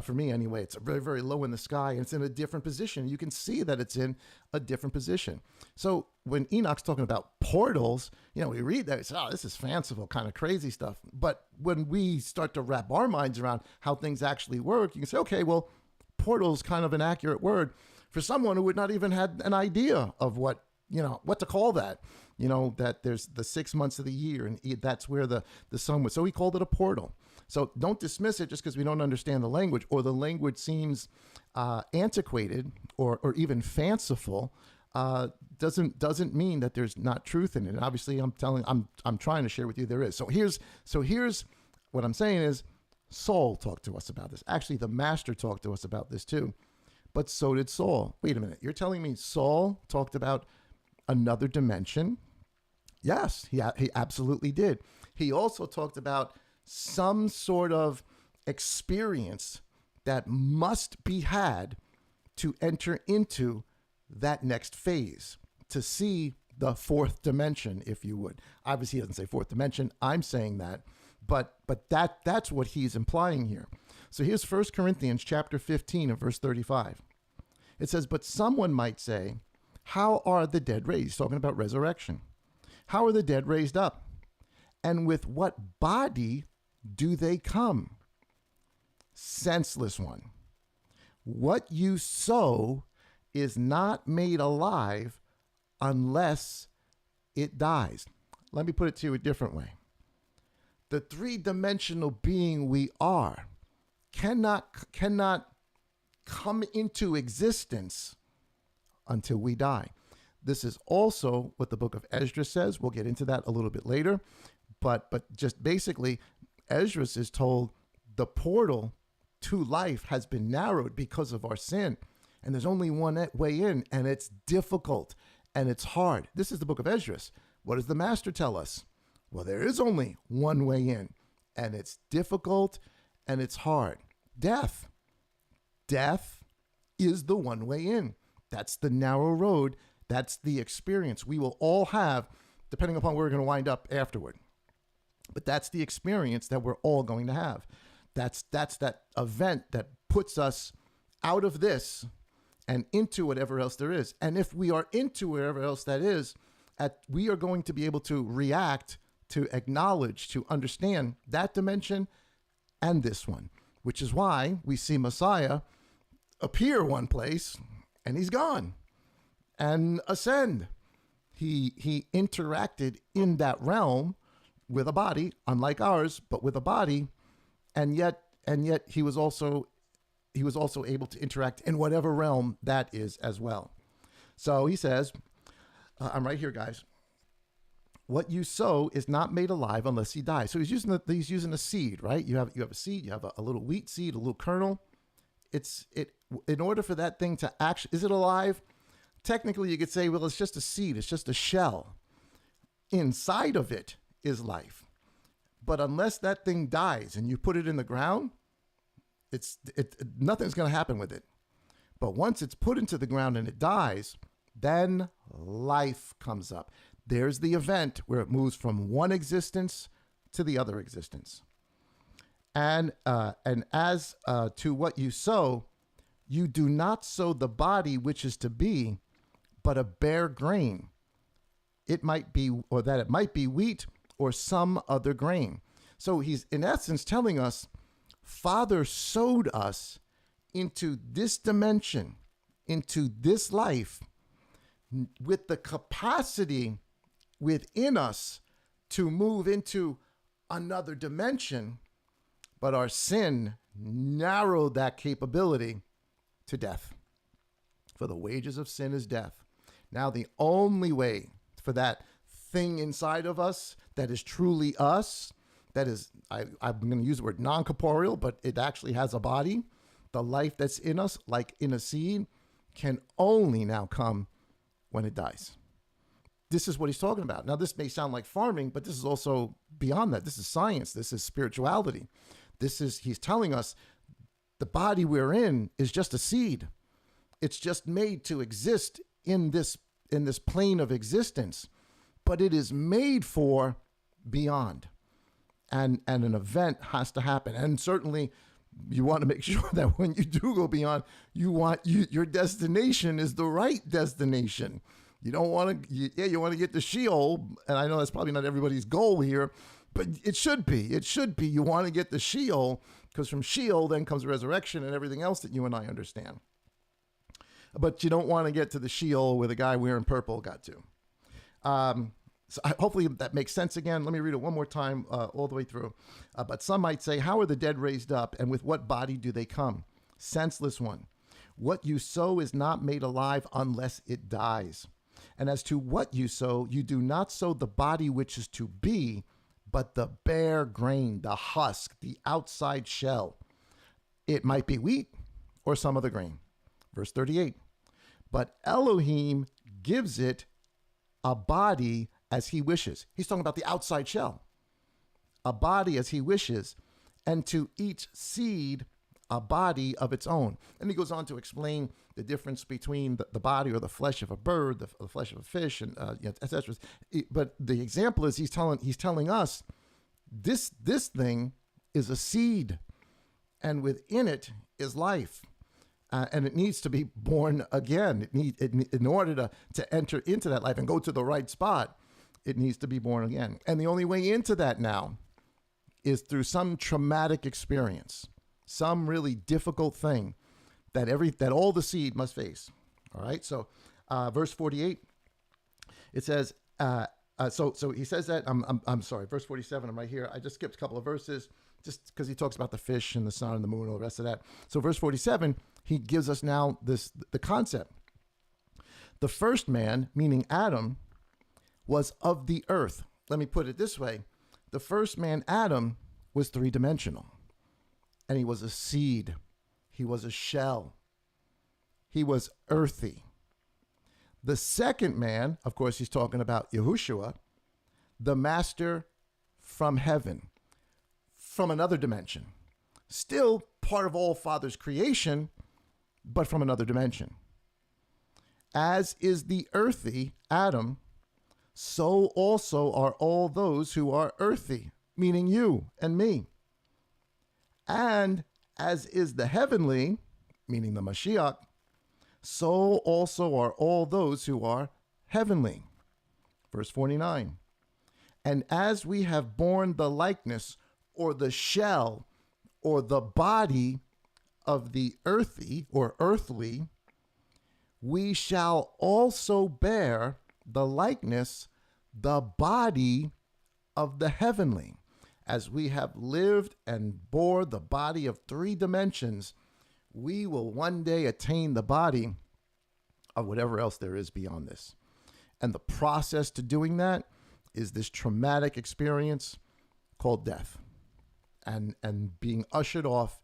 for me anyway, it's very, very low in the sky and it's in a different position. You can see that it's in a different position. So when Enoch's talking about portals, we read that, we say, oh, this is fanciful, kind of crazy stuff. But when we start to wrap our minds around how things actually work, you can say, okay, well, portal's kind of an accurate word for someone who would not even had an idea of what to call that. That there's the 6 months of the year and that's where the sun was. So he called it a portal. So don't dismiss it just because we don't understand the language or the language seems antiquated or even fanciful. Doesn't mean that there's not truth in it. And obviously, I'm trying to share with you there is. So here's what I'm saying is Saul talked to us about this. Actually, the master talked to us about this too, but so did Saul. Wait a minute, you're telling me Saul talked about another dimension? Yes, he absolutely did. He also talked about some sort of experience that must be had to enter into that next phase, to see the fourth dimension, if you would. Obviously, he doesn't say fourth dimension. I'm saying that, but that's what he's implying here. So here's 1 Corinthians chapter 15 and verse 35. It says, but someone might say, how are the dead raised? He's talking about resurrection. How are the dead raised up? And with what body do they come? Senseless one. What you sow is not made alive unless it dies. Let me put it to you a different way. The three-dimensional being we are cannot come into existence until we die. This is also what the book of Esdras says. We'll get into that a little bit later. But just basically, Esdras is told the portal to life has been narrowed because of our sin. And there's only one way in, and it's difficult and it's hard. This is the book of Esdras. What does the master tell us? Well, there is only one way in, and it's difficult and it's hard. Death. Death is the one way in. That's the narrow road. That's the experience we will all have, depending upon where we're going to wind up afterward. But that's the experience that we're all going to have. That's that event that puts us out of this and into whatever else there is. And if we are into whatever else that is, we are going to be able to react, to acknowledge, to understand that dimension and this one, which is why we see Messiah appear one place and he's gone and ascend. He interacted in that realm with a body, unlike ours, but with a body, and yet he was also able to interact in whatever realm that is as well. So he says, I'm right here, guys. What you sow is not made alive unless he dies. So he's using a seed, right? You have a seed, you have a little wheat seed, a little kernel. In order for that thing to actually, is it alive? Technically, you could say, well, it's just a seed, it's just a shell. Inside of it is life. But unless that thing dies and you put it in the ground, nothing's going to happen with it. But once it's put into the ground and it dies, then life comes up. There's the event where it moves from one existence to the other existence. And as to what you sow, you do not sow the body which is to be, but a bare grain. It might be wheat or some other grain. So he's in essence telling us, Father sowed us into this dimension, into this life, with the capacity within us to move into another dimension, but our sin narrowed that capability to death. For the wages of sin is death. Now the only way for that thing inside of us that is truly us, that is, I'm going to use the word non-corporeal, but it actually has a body, the life that's in us, like in a seed, can only now come when it dies. this is what he's talking about. Now, this may sound like farming, but this is also beyond that. This is science. This is spirituality. He's telling us the body we're in is just a seed. It's just made to exist in this plane of existence, but it is made for beyond. And an event has to happen. And certainly you want to make sure that when you do go beyond, your destination is the right destination. You don't want to, you want to get to Sheol. And I know that's probably not everybody's goal here, but it should be. It should be. You want to get to Sheol, because from Sheol then comes resurrection and everything else that you and I understand. But you don't want to get to the Sheol where the guy wearing purple got to. Hopefully that makes sense again. Let me read it one more time all the way through. But some might say, how are the dead raised up, and with what body do they come? Senseless one. What you sow is not made alive unless it dies. And as to what you sow, you do not sow the body which is to be, but the bare grain, the husk, the outside shell. It might be wheat or some other grain. Verse 38. But Elohim gives it a body as he wishes. He's talking about the outside shell. A body as he wishes, and to each seed a body of its own. And he goes on to explain the difference between the body or the flesh of a bird, the flesh of a fish, and etc. But the example is he's telling us this thing is a seed, and within it is life. And it needs to be born again. In order to enter into that life and go to the right spot, it needs to be born again. And the only way into that now is through some traumatic experience, some really difficult thing that all the seed must face. All right. So, verse 48, it says. So he says that. I'm sorry. Verse 47. I'm right here. I just skipped a couple of verses just because he talks about the fish and the sun and the moon and all the rest of that. So verse 47, he gives us now the concept. The first man, meaning Adam, was of the earth. Let me put it this way. The first man, Adam, was three-dimensional. And he was a seed. He was a shell. He was earthy. The second man, of course, he's talking about Yahushua, the master from heaven, from another dimension. Still part of all Father's creation, but from another dimension. As is the earthy, Adam, so also are all those who are earthy, meaning you and me. And as is the heavenly, meaning the Mashiach, so also are all those who are heavenly. Verse 49. And as we have borne the likeness, or the shell, or the body of the earthy or earthly, we shall also bear the likeness, the body of the heavenly. As we have lived and bore the body of three dimensions, we will one day attain the body of whatever else there is beyond this. And the process to doing that is this traumatic experience called death, and being ushered off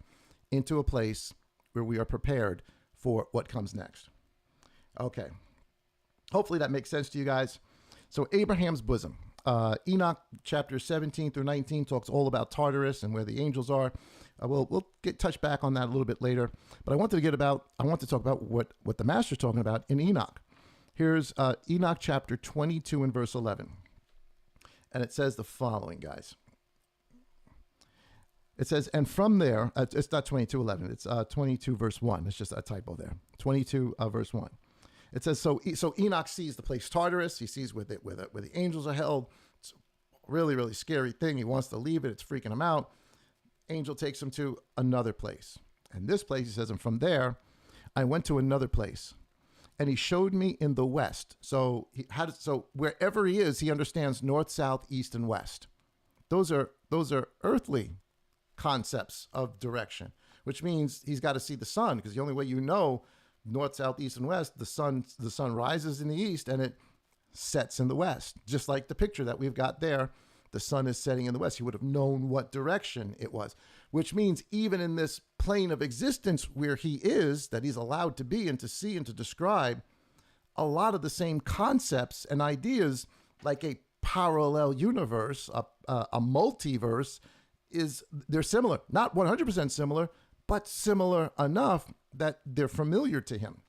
into a place where we are prepared for what comes next. Okay. Hopefully that makes sense to you guys. So Abraham's bosom. Enoch chapter 17 through 19 talks all about Tartarus and where the angels are. We'll touch back on that a little bit later. But I want to talk about what the Master's talking about in Enoch. Here's Enoch chapter 22 and verse 11. And it says the following, guys. It says, and from there, it's not 22:11, it's 22 verse 1. It's just a typo there. 22 verse 1. It says, so Enoch sees the place Tartarus. He sees where the angels are held. It's a really, really scary thing. He wants to leave it. It's freaking him out. Angel takes him to another place. And this place, he says, and from there, I went to another place. And he showed me in the west. So wherever he is, he understands north, south, east, and west. Those are earthly concepts of direction, which means he's got to see the sun, because the only way you know north, south, east, and west, the sun rises in the east and it sets in the west. Just like the picture that we've got there, the sun is setting in the west. He would have known what direction it was, which means even in this plane of existence where he is, that he's allowed to be and to see and to describe, a lot of the same concepts and ideas, like a parallel universe, a multiverse, they're similar. Not 100% similar, but similar enough that they're familiar to him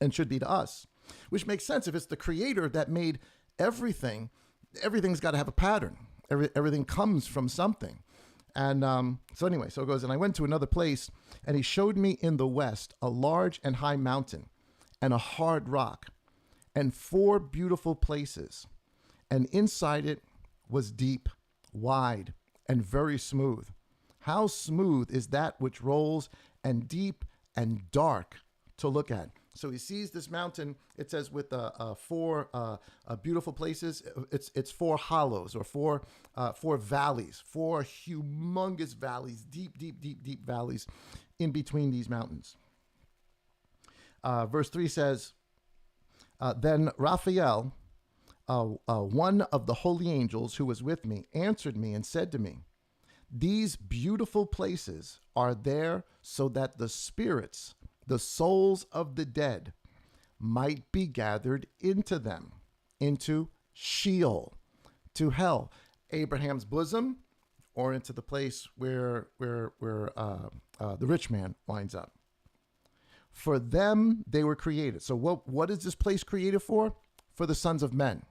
and should be to us, which makes sense. If it's the creator that made everything, everything's got to have a pattern. Everything comes from something. And so it goes, and I went to another place, and he showed me in the west a large and high mountain and a hard rock and 4 beautiful places. And inside it was deep, wide, and very smooth. How smooth is that which rolls, and deep and dark to look at. So he sees this mountain, it says, with 4 beautiful places. It's 4 hollows, or 4 valleys, 4 humongous valleys, deep valleys in between these mountains. Verse 3 says, then Raphael, one of the holy angels who was with me, answered me and said to me, these beautiful places are there so that the spirits, the souls of the dead, might be gathered into them, into Sheol, to hell, Abraham's bosom, or into the place where the rich man winds up. For them they were created. So what is this place created for? For the sons of men.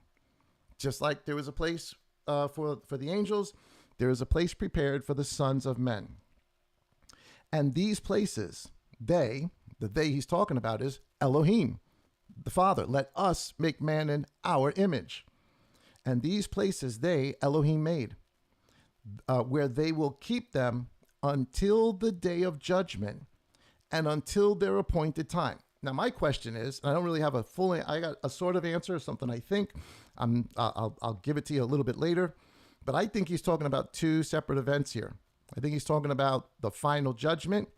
Just like there was a place for the angels, there is a place prepared for the sons of men. And these places, the they he's talking about is Elohim, the Father. Let us make man in our image. And these places Elohim made, where they will keep them until the day of judgment and until their appointed time. Now, my question is, I don't really have I got a sort of answer, something I think. I'll give it to you a little bit later. But I think he's talking about 2 separate events here. I think he's talking about the final judgment,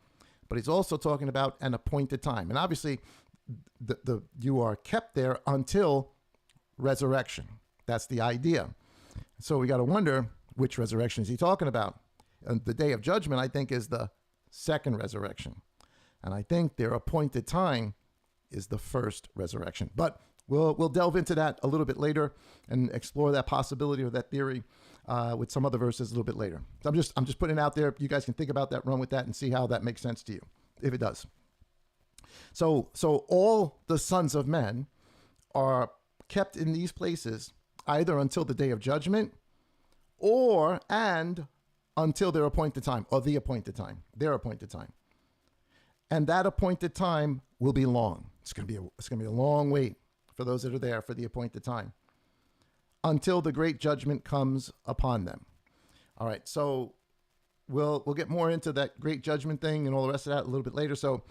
but he's also talking about an appointed time. And obviously, you are kept there until resurrection. That's the idea. So we got to wonder, which resurrection is he talking about? And the day of judgment, I think, is the second resurrection. And I think their appointed time is the first resurrection. But we'll delve into that a little bit later and explore that possibility or that theory with some other verses a little bit later. So I'm just putting it out there. You guys can think about that, run with that, and see how that makes sense to you, if it does. So all the sons of men are kept in these places either until the day of judgment and until their appointed time, or their appointed time. And that appointed time will be long. It's going to be a long wait for those that are there for the appointed time, until the great judgment comes upon them. All right, so we'll get more into that great judgment thing and all the rest of that a little bit later. So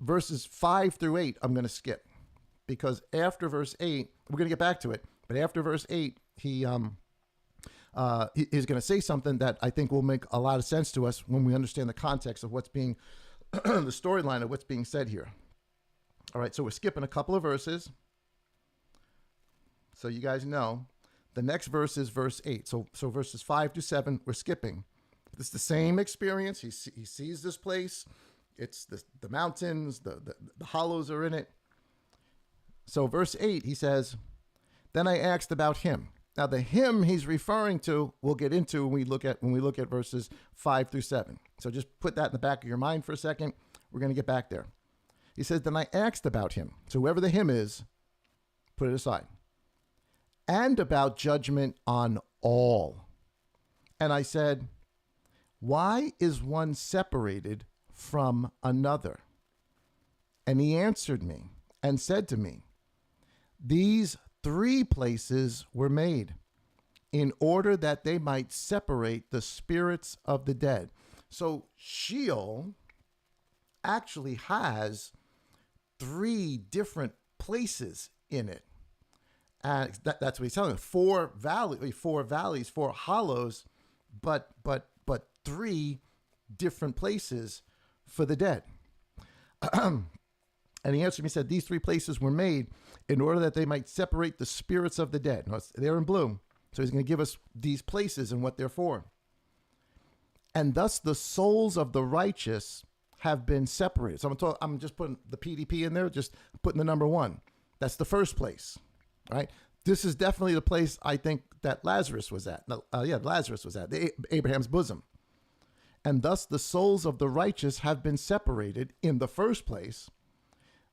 verses 5 through 8, I'm going to skip, because after verse 8, we're going to get back to it. But after verse 8, he is going to say something that I think will make a lot of sense to us when we understand the context of what's being, the storyline of what's being said here. All right, so we're skipping a couple of verses. So you guys know the next verse is verse 8. So verses 5 to 7, we're skipping. It's the same experience. He sees this place. It's the mountains, the hollows are in it. So verse 8, he says, then I asked about him. Now the him he's referring to, we'll get into when we look at verses 5 through 7. So just put that in the back of your mind for a second. We're going to get back there. He says, then I asked about him. So whoever the him is, put it aside. And about judgment on all. And I said, why is one separated from another? And he answered me and said to me, these 3 places were made in order that they might separate the spirits of the dead. So Sheol actually has 3 different places in it. And that's what he's telling us. 4 valleys, 4 hollows, but 3 different places for the dead. And he answered me and said, these 3 places were made in order that they might separate the spirits of the dead. Now, they're in blue. So he's going to give us these places and what they're for. And thus the souls of the righteous have been separated. So I'm just putting the PDP in there, just putting the number 1. That's the first place, right? This is definitely the place I think that Lazarus was at. Lazarus was at, Abraham's bosom. And thus the souls of the righteous have been separated in the first place.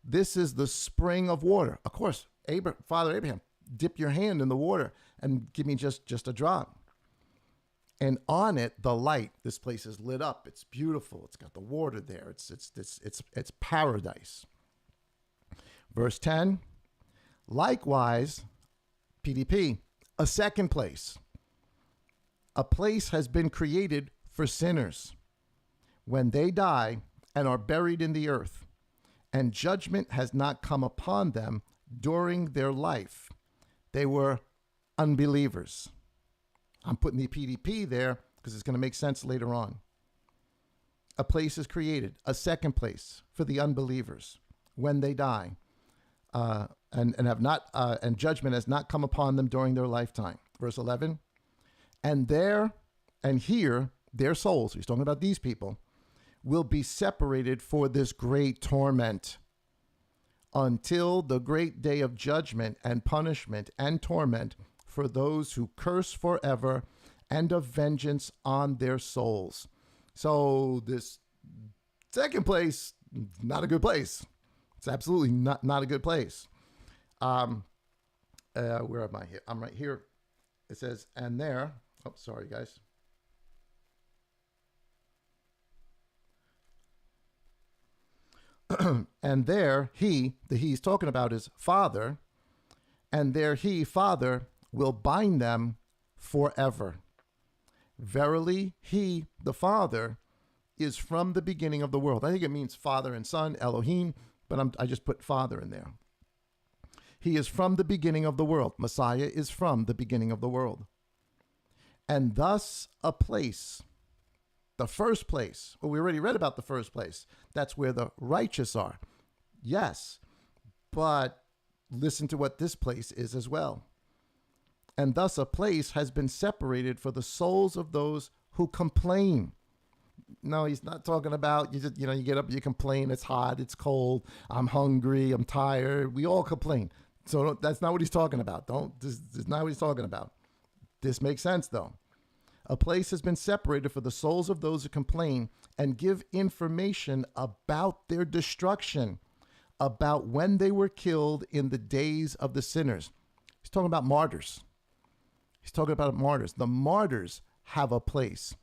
This is the spring of water. Of course, Father Abraham, dip your hand in the water and give me just a drop. And on it, the light. This place is lit up. It's beautiful. It's got the water there. It's paradise. Verse 10. Likewise, PDP, a second place. A place has been created for sinners when they die and are buried in the earth, and judgment has not come upon them during their life. They were unbelievers. I'm putting the PDP there because it's going to make sense later on. A place is created, a second place for the unbelievers when they die, and have not, and judgment has not come upon them during their lifetime. Verse 11, and here their souls, he's talking about these people, will be separated for this great torment until the great day of judgment and punishment and torment for those who curse forever and of vengeance on their souls. So this second place, not a good place. It's absolutely not a good place. Where am I here? I'm right here. It says, and there, oh, sorry, guys. And there he's talking about his Father, and there Father, will bind them forever. Verily, he, the Father, is from the beginning of the world. I think it means Father and Son, Elohim, but I just put Father in there. He is from the beginning of the world. Messiah is from the beginning of the world. And thus a place, the first place, well, we already read about the first place. That's where the righteous are. Yes, but listen to what this place is as well. And thus a place has been separated for the souls of those who complain. No, he's not talking about, you get up, you complain, it's hot, it's cold, I'm hungry, I'm tired. We all complain. So that's not what he's talking about. This is not what he's talking about. This makes sense, though. A place has been separated for the souls of those who complain and give information about their destruction, about when they were killed in the days of the sinners. He's talking about martyrs. He's talking about martyrs. The martyrs have a place.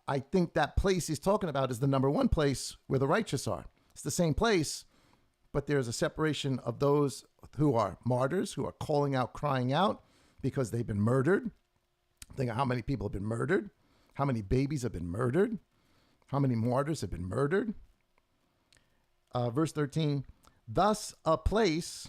I think that place he's talking about is the number one place where the righteous are. It's the same place, but there's a separation of those who are martyrs, who are calling out, crying out because they've been murdered. Think of how many people have been murdered, how many babies have been murdered, how many martyrs have been murdered. Verse 13, thus a place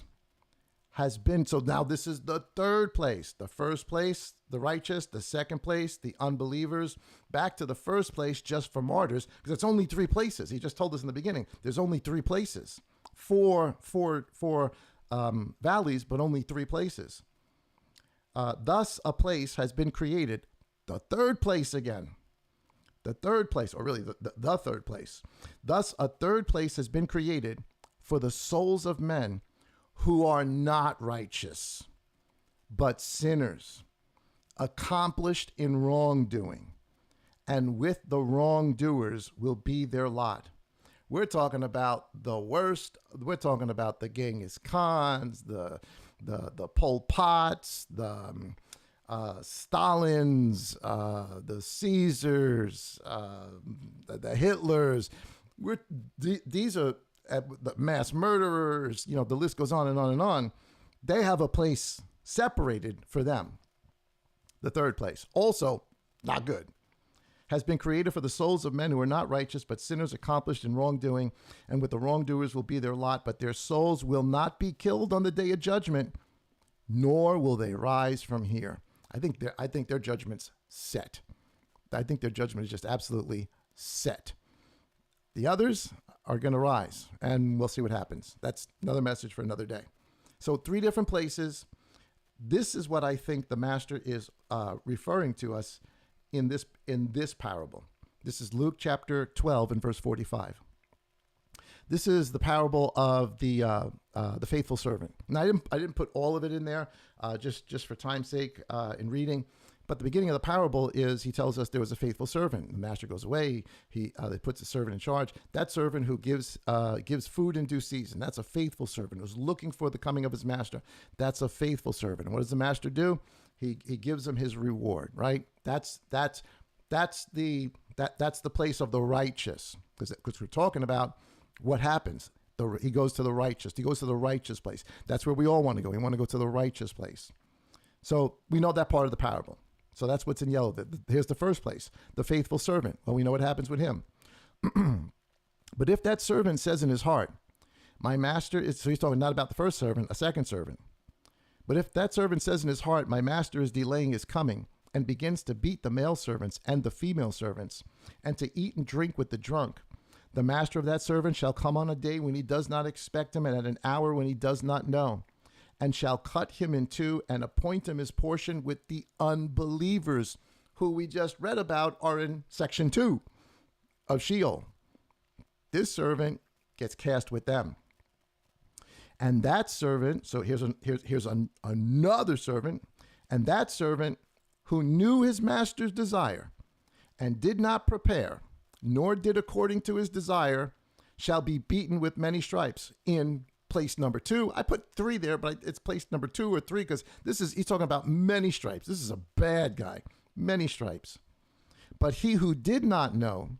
has been, so now this is the third place. The first place, the righteous. The second place, the unbelievers. Back to the first place just for martyrs, because it's only three places. He just told us in the beginning, there's only three places. Four valleys, but only three places. Thus a place has been created, the third place again. The third place, or really the third place. Thus a third place has been created for the souls of men who are not righteous, but sinners, accomplished in wrongdoing, and with the wrongdoers will be their lot. We're talking about the worst. We're talking about the Genghis Khans, the Pol Pots, the Stalins, the Caesars, the Hitlers. These are the mass murderers. The list goes on and on and on. They have a place separated for them. The third place, also not good, has been created for the souls of men who are not righteous, but sinners accomplished in wrongdoing, and with the wrongdoers will be their lot, but their souls will not be killed on the day of judgment, nor will they rise from here. I think their judgment's set. I think their judgment is just absolutely set. The others are going to rise, and we'll see what happens. That's another message for another day. So 3 different places. This is what I think the master is referring to us in this parable. This is Luke chapter 12 and verse 45. This is the parable of the faithful servant. Now, I didn't put all of it in there, just for time's sake in reading. But the beginning of the parable is he tells us there was a faithful servant. The master goes away. He puts the servant in charge. That servant who gives food in due season. That's a faithful servant who's looking for the coming of his master. That's a faithful servant. And what does the master do? He gives him his reward. Right. That's the place of the righteous, because we're talking about what happens. He goes to the righteous. He goes to the righteous place. That's where we all want to go. We want to go to the righteous place. So we know that part of the parable. So that's what's in yellow. Here's the first place, the faithful servant. Well, we know what happens with him. But if that servant says in his heart, my master is, so he's talking not about the first servant, a second servant. But if that servant says in his heart, my master is delaying his coming, and begins to beat the male servants and the female servants, and to eat and drink with the drunk, the master of that servant shall come on a day when he does not expect him, and at an hour when he does not know, and shall cut him in two and appoint him his portion with the unbelievers, who we just read about are in section 2 of Sheol. This servant gets cast with them. And that servant, so here's another servant, and that servant who knew his master's desire and did not prepare, nor did according to his desire, shall be beaten with many stripes. In place number 2. I put 3 there, but it's place number 2 or 3 because he's talking about many stripes. This is a bad guy. Many stripes. But he who did not know,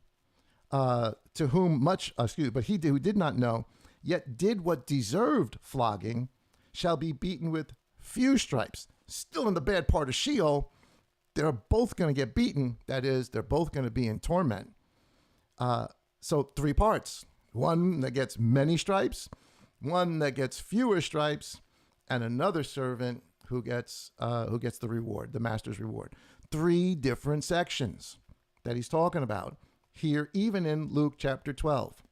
who did not know, yet did what deserved flogging, shall be beaten with few stripes. Still in the bad part of Sheol, they're both going to get beaten. That is, they're both going to be in torment. So 3 parts. One that gets many stripes, one that gets fewer stripes, and another servant who gets the reward, the master's reward. 3 different sections that he's talking about here, even in Luke chapter 12,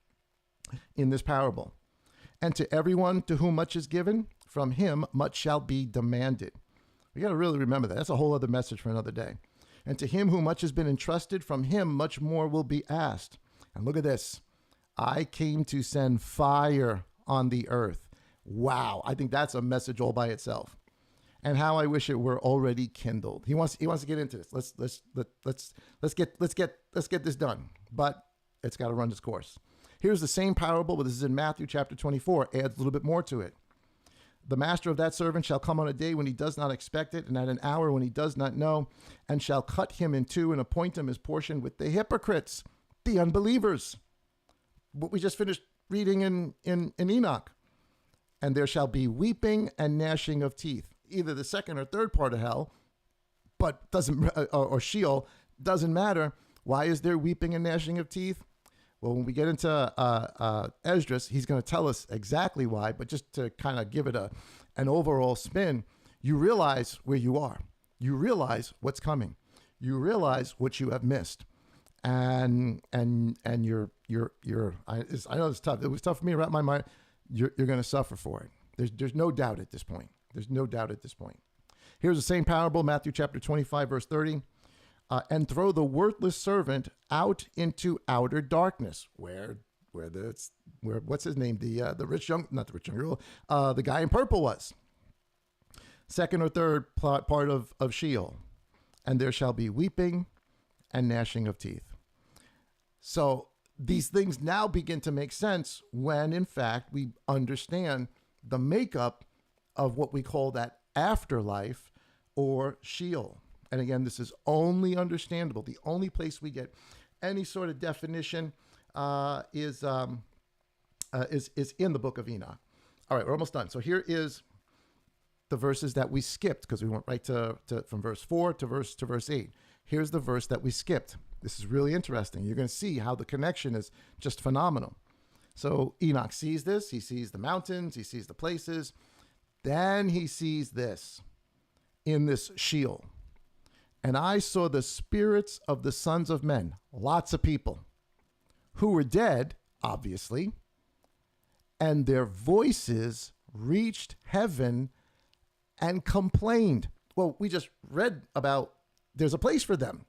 in this parable. And to everyone to whom much is given, from him much shall be demanded. We got to really remember that. That's a whole other message for another day. And to him whom much has been entrusted, from him much more will be asked. And look at this. I came to send fire on the earth. Wow. I think that's a message all by itself. And how I wish it were already kindled. He wants to get into this. Let's get this done. But it's got to run its course. Here's the same parable, but this is in Matthew chapter 24. Adds a little bit more to it. The master of that servant shall come on a day when he does not expect it, and at an hour when he does not know, and shall cut him in two and appoint him his portion with the hypocrites, the unbelievers. What we just finished reading in Enoch. And there shall be weeping and gnashing of teeth. Either the second or third part of hell, but or Sheol, doesn't matter. Why is there weeping and gnashing of teeth? Well, when we get into Esdras, he's going to tell us exactly why, but just to kind of give it an overall spin, you realize where you are. You realize what's coming. You realize what you have missed. And you're I know it's tough. It was tough for me to wrap my mind. You're going to suffer for it. There's no doubt at this point. There's no doubt at this point. Here's the same parable, Matthew chapter 25, verse 30. And throw the worthless servant out into outer darkness, where what's his name? The guy in purple was. Second or third part of Sheol. And there shall be weeping and gnashing of teeth. So these things now begin to make sense when, in fact, we understand the makeup of what we call that afterlife or Sheol. And again, this is only understandable. The only place we get any sort of definition is in the book of Enoch. All right, we're almost done. So here is the verses that we skipped because we went right to from verse 4 to verse 8. Here's the verse that we skipped. This is really interesting. You're going to see how the connection is just phenomenal. So Enoch sees this. He sees the mountains. He sees the places. Then he sees this in this Sheol. And I saw the spirits of the sons of men, lots of people, who were dead, obviously, and their voices reached heaven and complained. Well, we just read about there's a place for them.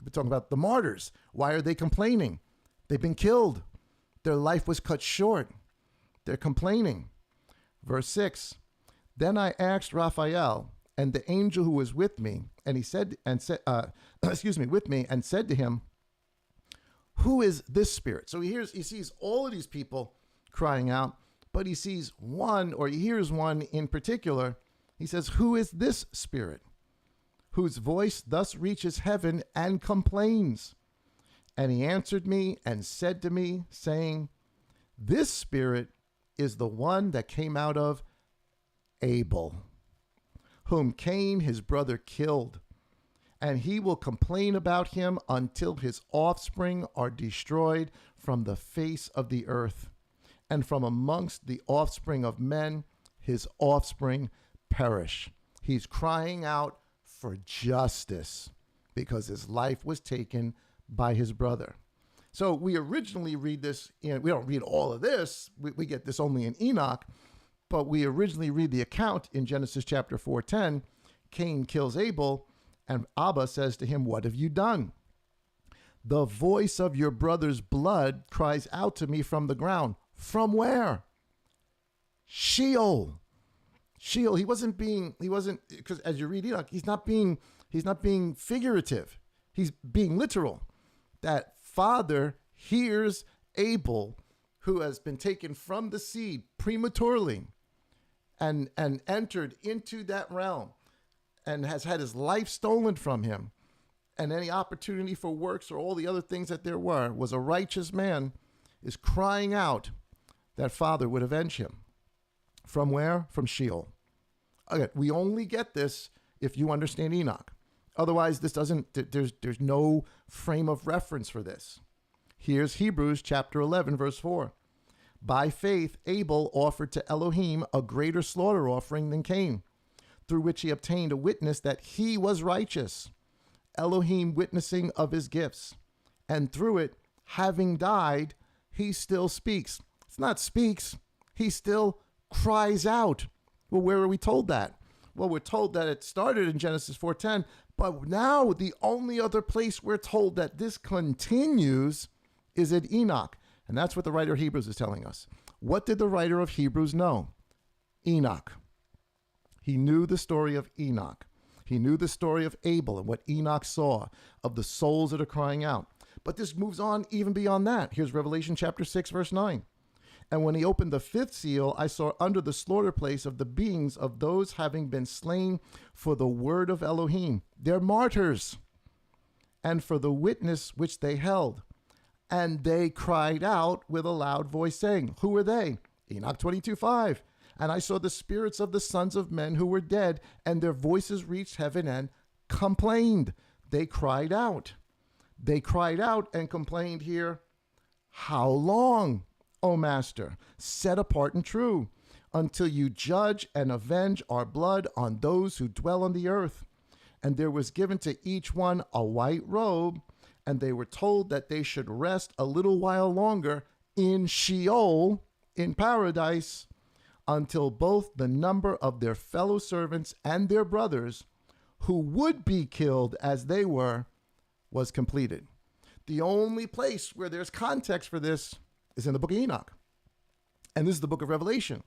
We're talking about the martyrs. Why are they complaining? They've been killed. Their life was cut short. They're complaining. Verse 6, then I asked Raphael and the angel who was with me, and he said, with me, and said to him, who is this spirit? So he sees all of these people crying out, but he sees one, or he hears one in particular. He says, who is this spirit whose voice thus reaches heaven and complains? And he answered me and said to me, saying, this spirit is the one that came out of Abel, whom Cain his brother killed. And he will complain about him until his offspring are destroyed from the face of the earth. And from amongst the offspring of men, his offspring perish. He's crying out for justice because his life was taken by his brother. So we originally read this, we don't read all of this. We get this only in Enoch, but we originally read the account in Genesis chapter 4:10. Cain kills Abel, and Abba says to him, what have you done? The voice of your brother's blood cries out to me from the ground. From where? Sheol. Sheol. Because as you read Enoch, he's not being figurative. He's being literal. That father hears Abel, who has been taken from the seed prematurely and entered into that realm and has had his life stolen from him, and any opportunity for works or all the other things that there was a righteous man, is crying out that father would avenge him. From where? From Sheol. Okay, we only get this if you understand Enoch. Otherwise, there's no frame of reference for this. Here's Hebrews chapter 11, verse 4. By faith, Abel offered to Elohim a greater slaughter offering than Cain, through which he obtained a witness that he was righteous, Elohim witnessing of his gifts. And through it, having died, he still speaks. It's not speaks, he still cries out. Well, where are we told that? Well, we're told that it started in Genesis 4:10, but now the only other place we're told that this continues is at Enoch. And that's what the writer of Hebrews is telling us. What did the writer of Hebrews know? Enoch. He knew the story of Enoch. He knew the story of Abel and what Enoch saw of the souls that are crying out. But this moves on even beyond that. Here's Revelation chapter 6, verse 9. And when he opened the fifth seal, I saw under the slaughter place of the beings of those having been slain for the word of Elohim. They're martyrs. And for the witness which they held. And they cried out with a loud voice, saying, who are they? Enoch 22:5. And I saw the spirits of the sons of men who were dead, and their voices reached heaven and complained. They cried out. They cried out and complained here. How long, O Master, set apart and true, until you judge and avenge our blood on those who dwell on the earth? And there was given to each one a white robe, and they were told that they should rest a little while longer in Sheol, in paradise, until both the number of their fellow servants and their brothers, who would be killed as they were, was completed. The only place where there's context for this is in the book of Enoch. And this is the book of Revelation.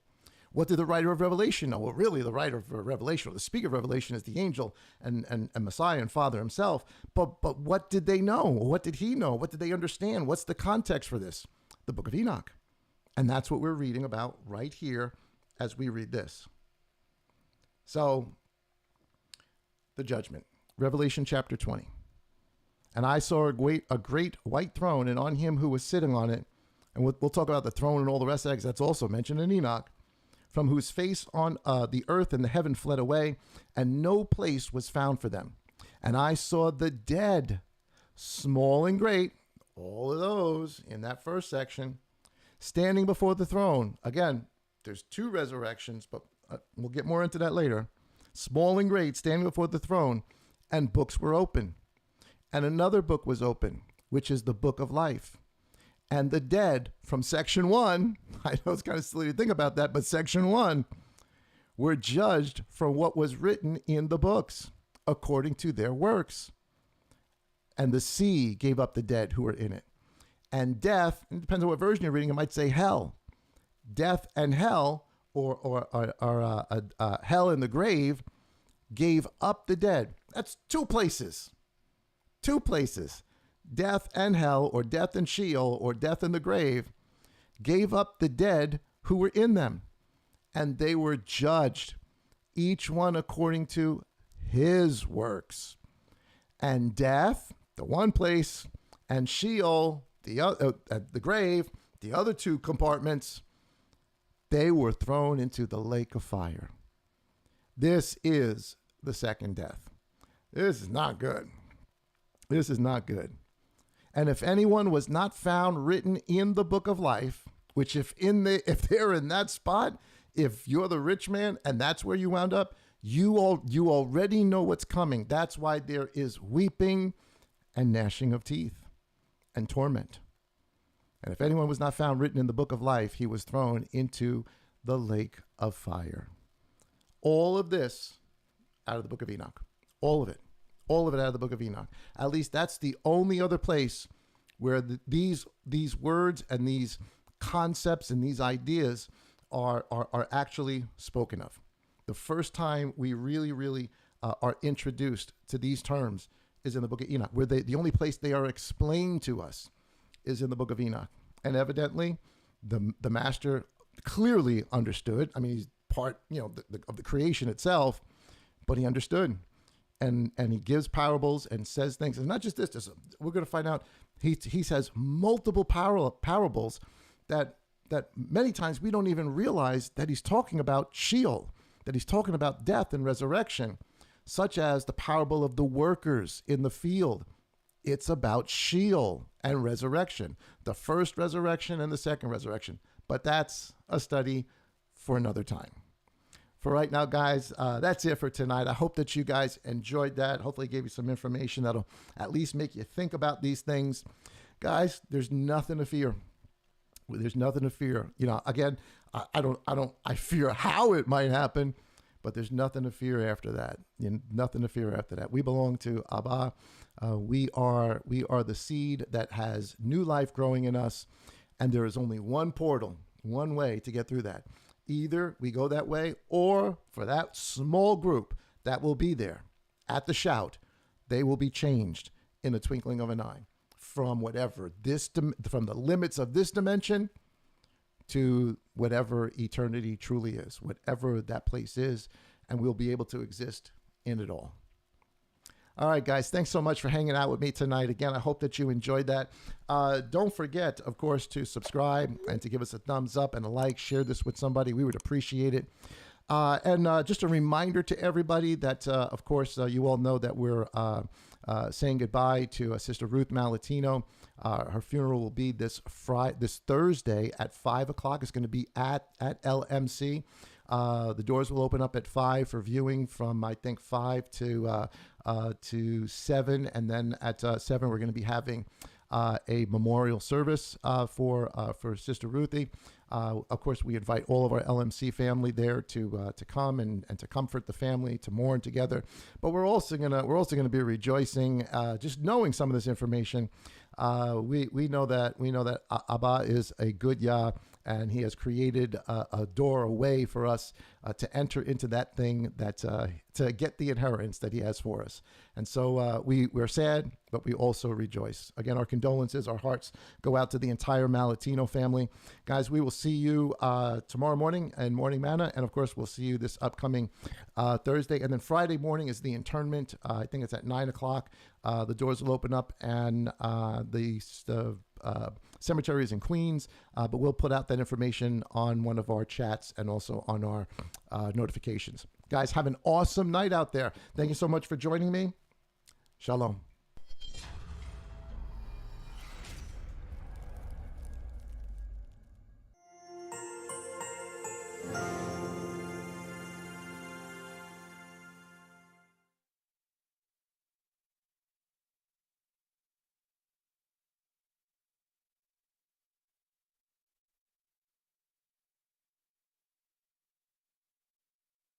What did the writer of Revelation know? Well, really, the writer of Revelation, or the speaker of Revelation, is the angel and Messiah and Father himself. But what did they know? What did he know? What did they understand? What's the context for this? The book of Enoch. And that's what we're reading about right here as we read this. So, the judgment. Revelation chapter 20. And I saw a great white throne, and on him who was sitting on it. And we'll talk about the throne and all the rest of that, because that's also mentioned in Enoch. From whose face on the earth and the heaven fled away, and no place was found for them. And I saw the dead, small and great, all of those in that first section, standing before the throne. Again, there's two resurrections, but we'll get more into that later. Small and great, standing before the throne, and books were open. And another book was open, which is the book of life. And the dead from section 1, I know it's kind of silly to think about that, but section 1, were judged from what was written in the books, according to their works. And the sea gave up the dead who were in it. And death, it depends on what version you're reading, it might say hell. Death and hell, or hell in the grave, gave up the dead. That's two places. Two places. Death and hell, or death and Sheol, or death in the grave, gave up the dead who were in them. And they were judged, each one according to his works. And death, the one place, and Sheol, the grave, the other two compartments, they were thrown into the lake of fire. This is the second death. This is not good. This is not good. And if anyone was not found written in the book of life, which if they're in that spot, if you're the rich man and that's where you wound up, you already know what's coming. That's why there is weeping and gnashing of teeth and torment. And if anyone was not found written in the book of life, he was thrown into the lake of fire. All of this out of the book of Enoch. All of it. All of it out of the book of Enoch. At least that's the only other place where these words and these concepts and these ideas are actually spoken of. The first time we really are introduced to these terms is in the book of Enoch, where the only place they are explained to us is in the book of Enoch. And evidently, the master clearly understood. I mean, he's part, of the creation itself, but he understood. And he gives parables and says things. And not just this, we're going to find out he says multiple parables that many times we don't even realize that he's talking about Sheol, that he's talking about death and resurrection, such as the parable of the workers in the field. It's about Sheol and resurrection, the first resurrection and the second resurrection. But that's a study for another time. For right now, guys, that's it for tonight. I hope that you guys enjoyed that. Hopefully, it gave you some information that'll at least make you think about these things. Guys, there's nothing to fear. There's nothing to fear. Again, I fear how it might happen, but there's nothing to fear after that. Nothing to fear after that. We belong to Abba. We are the seed that has new life growing in us, and there is only one portal, one way to get through that. Either we go that way, or for that small group that will be there at the shout, they will be changed in the twinkling of an eye from from the limits of this dimension to whatever eternity truly is, whatever that place is, and we'll be able to exist in it all. All right, guys, thanks so much for hanging out with me tonight. Again, I hope that you enjoyed that. Don't forget, of course, to subscribe and to give us a thumbs up and a like. Share this with somebody. We would appreciate it. And just a reminder to everybody that, of course, you all know that we're saying goodbye to Sister Ruth Malatino. Her funeral will be this Thursday at 5 o'clock. It's going to be at LMC. The doors will open up at 5 for viewing from, I think, 5 to 7. And then at 7, we're going to be having a memorial service for Sister Ruthie. Of course, we invite all of our LMC family there to come and to comfort the family, to mourn together. But we're also gonna be rejoicing, just knowing some of this information. We know that Abba is a good Yah, and he has created a door, a way for us to enter into that thing, that to get the inheritance that he has for us. And so we're sad, but we also rejoice. Again, our condolences, our hearts go out to the entire Malatino family. Guys, we will see you tomorrow morning in Morning Manna. And of course, we'll see you this upcoming Thursday. And then Friday morning is the internment. I think it's at 9 o'clock. The doors will open up, and the cemetery is in Queens. But we'll put out that information on one of our chats and also on our notifications. Guys, have an awesome night out there. Thank you so much for joining me. Shalom.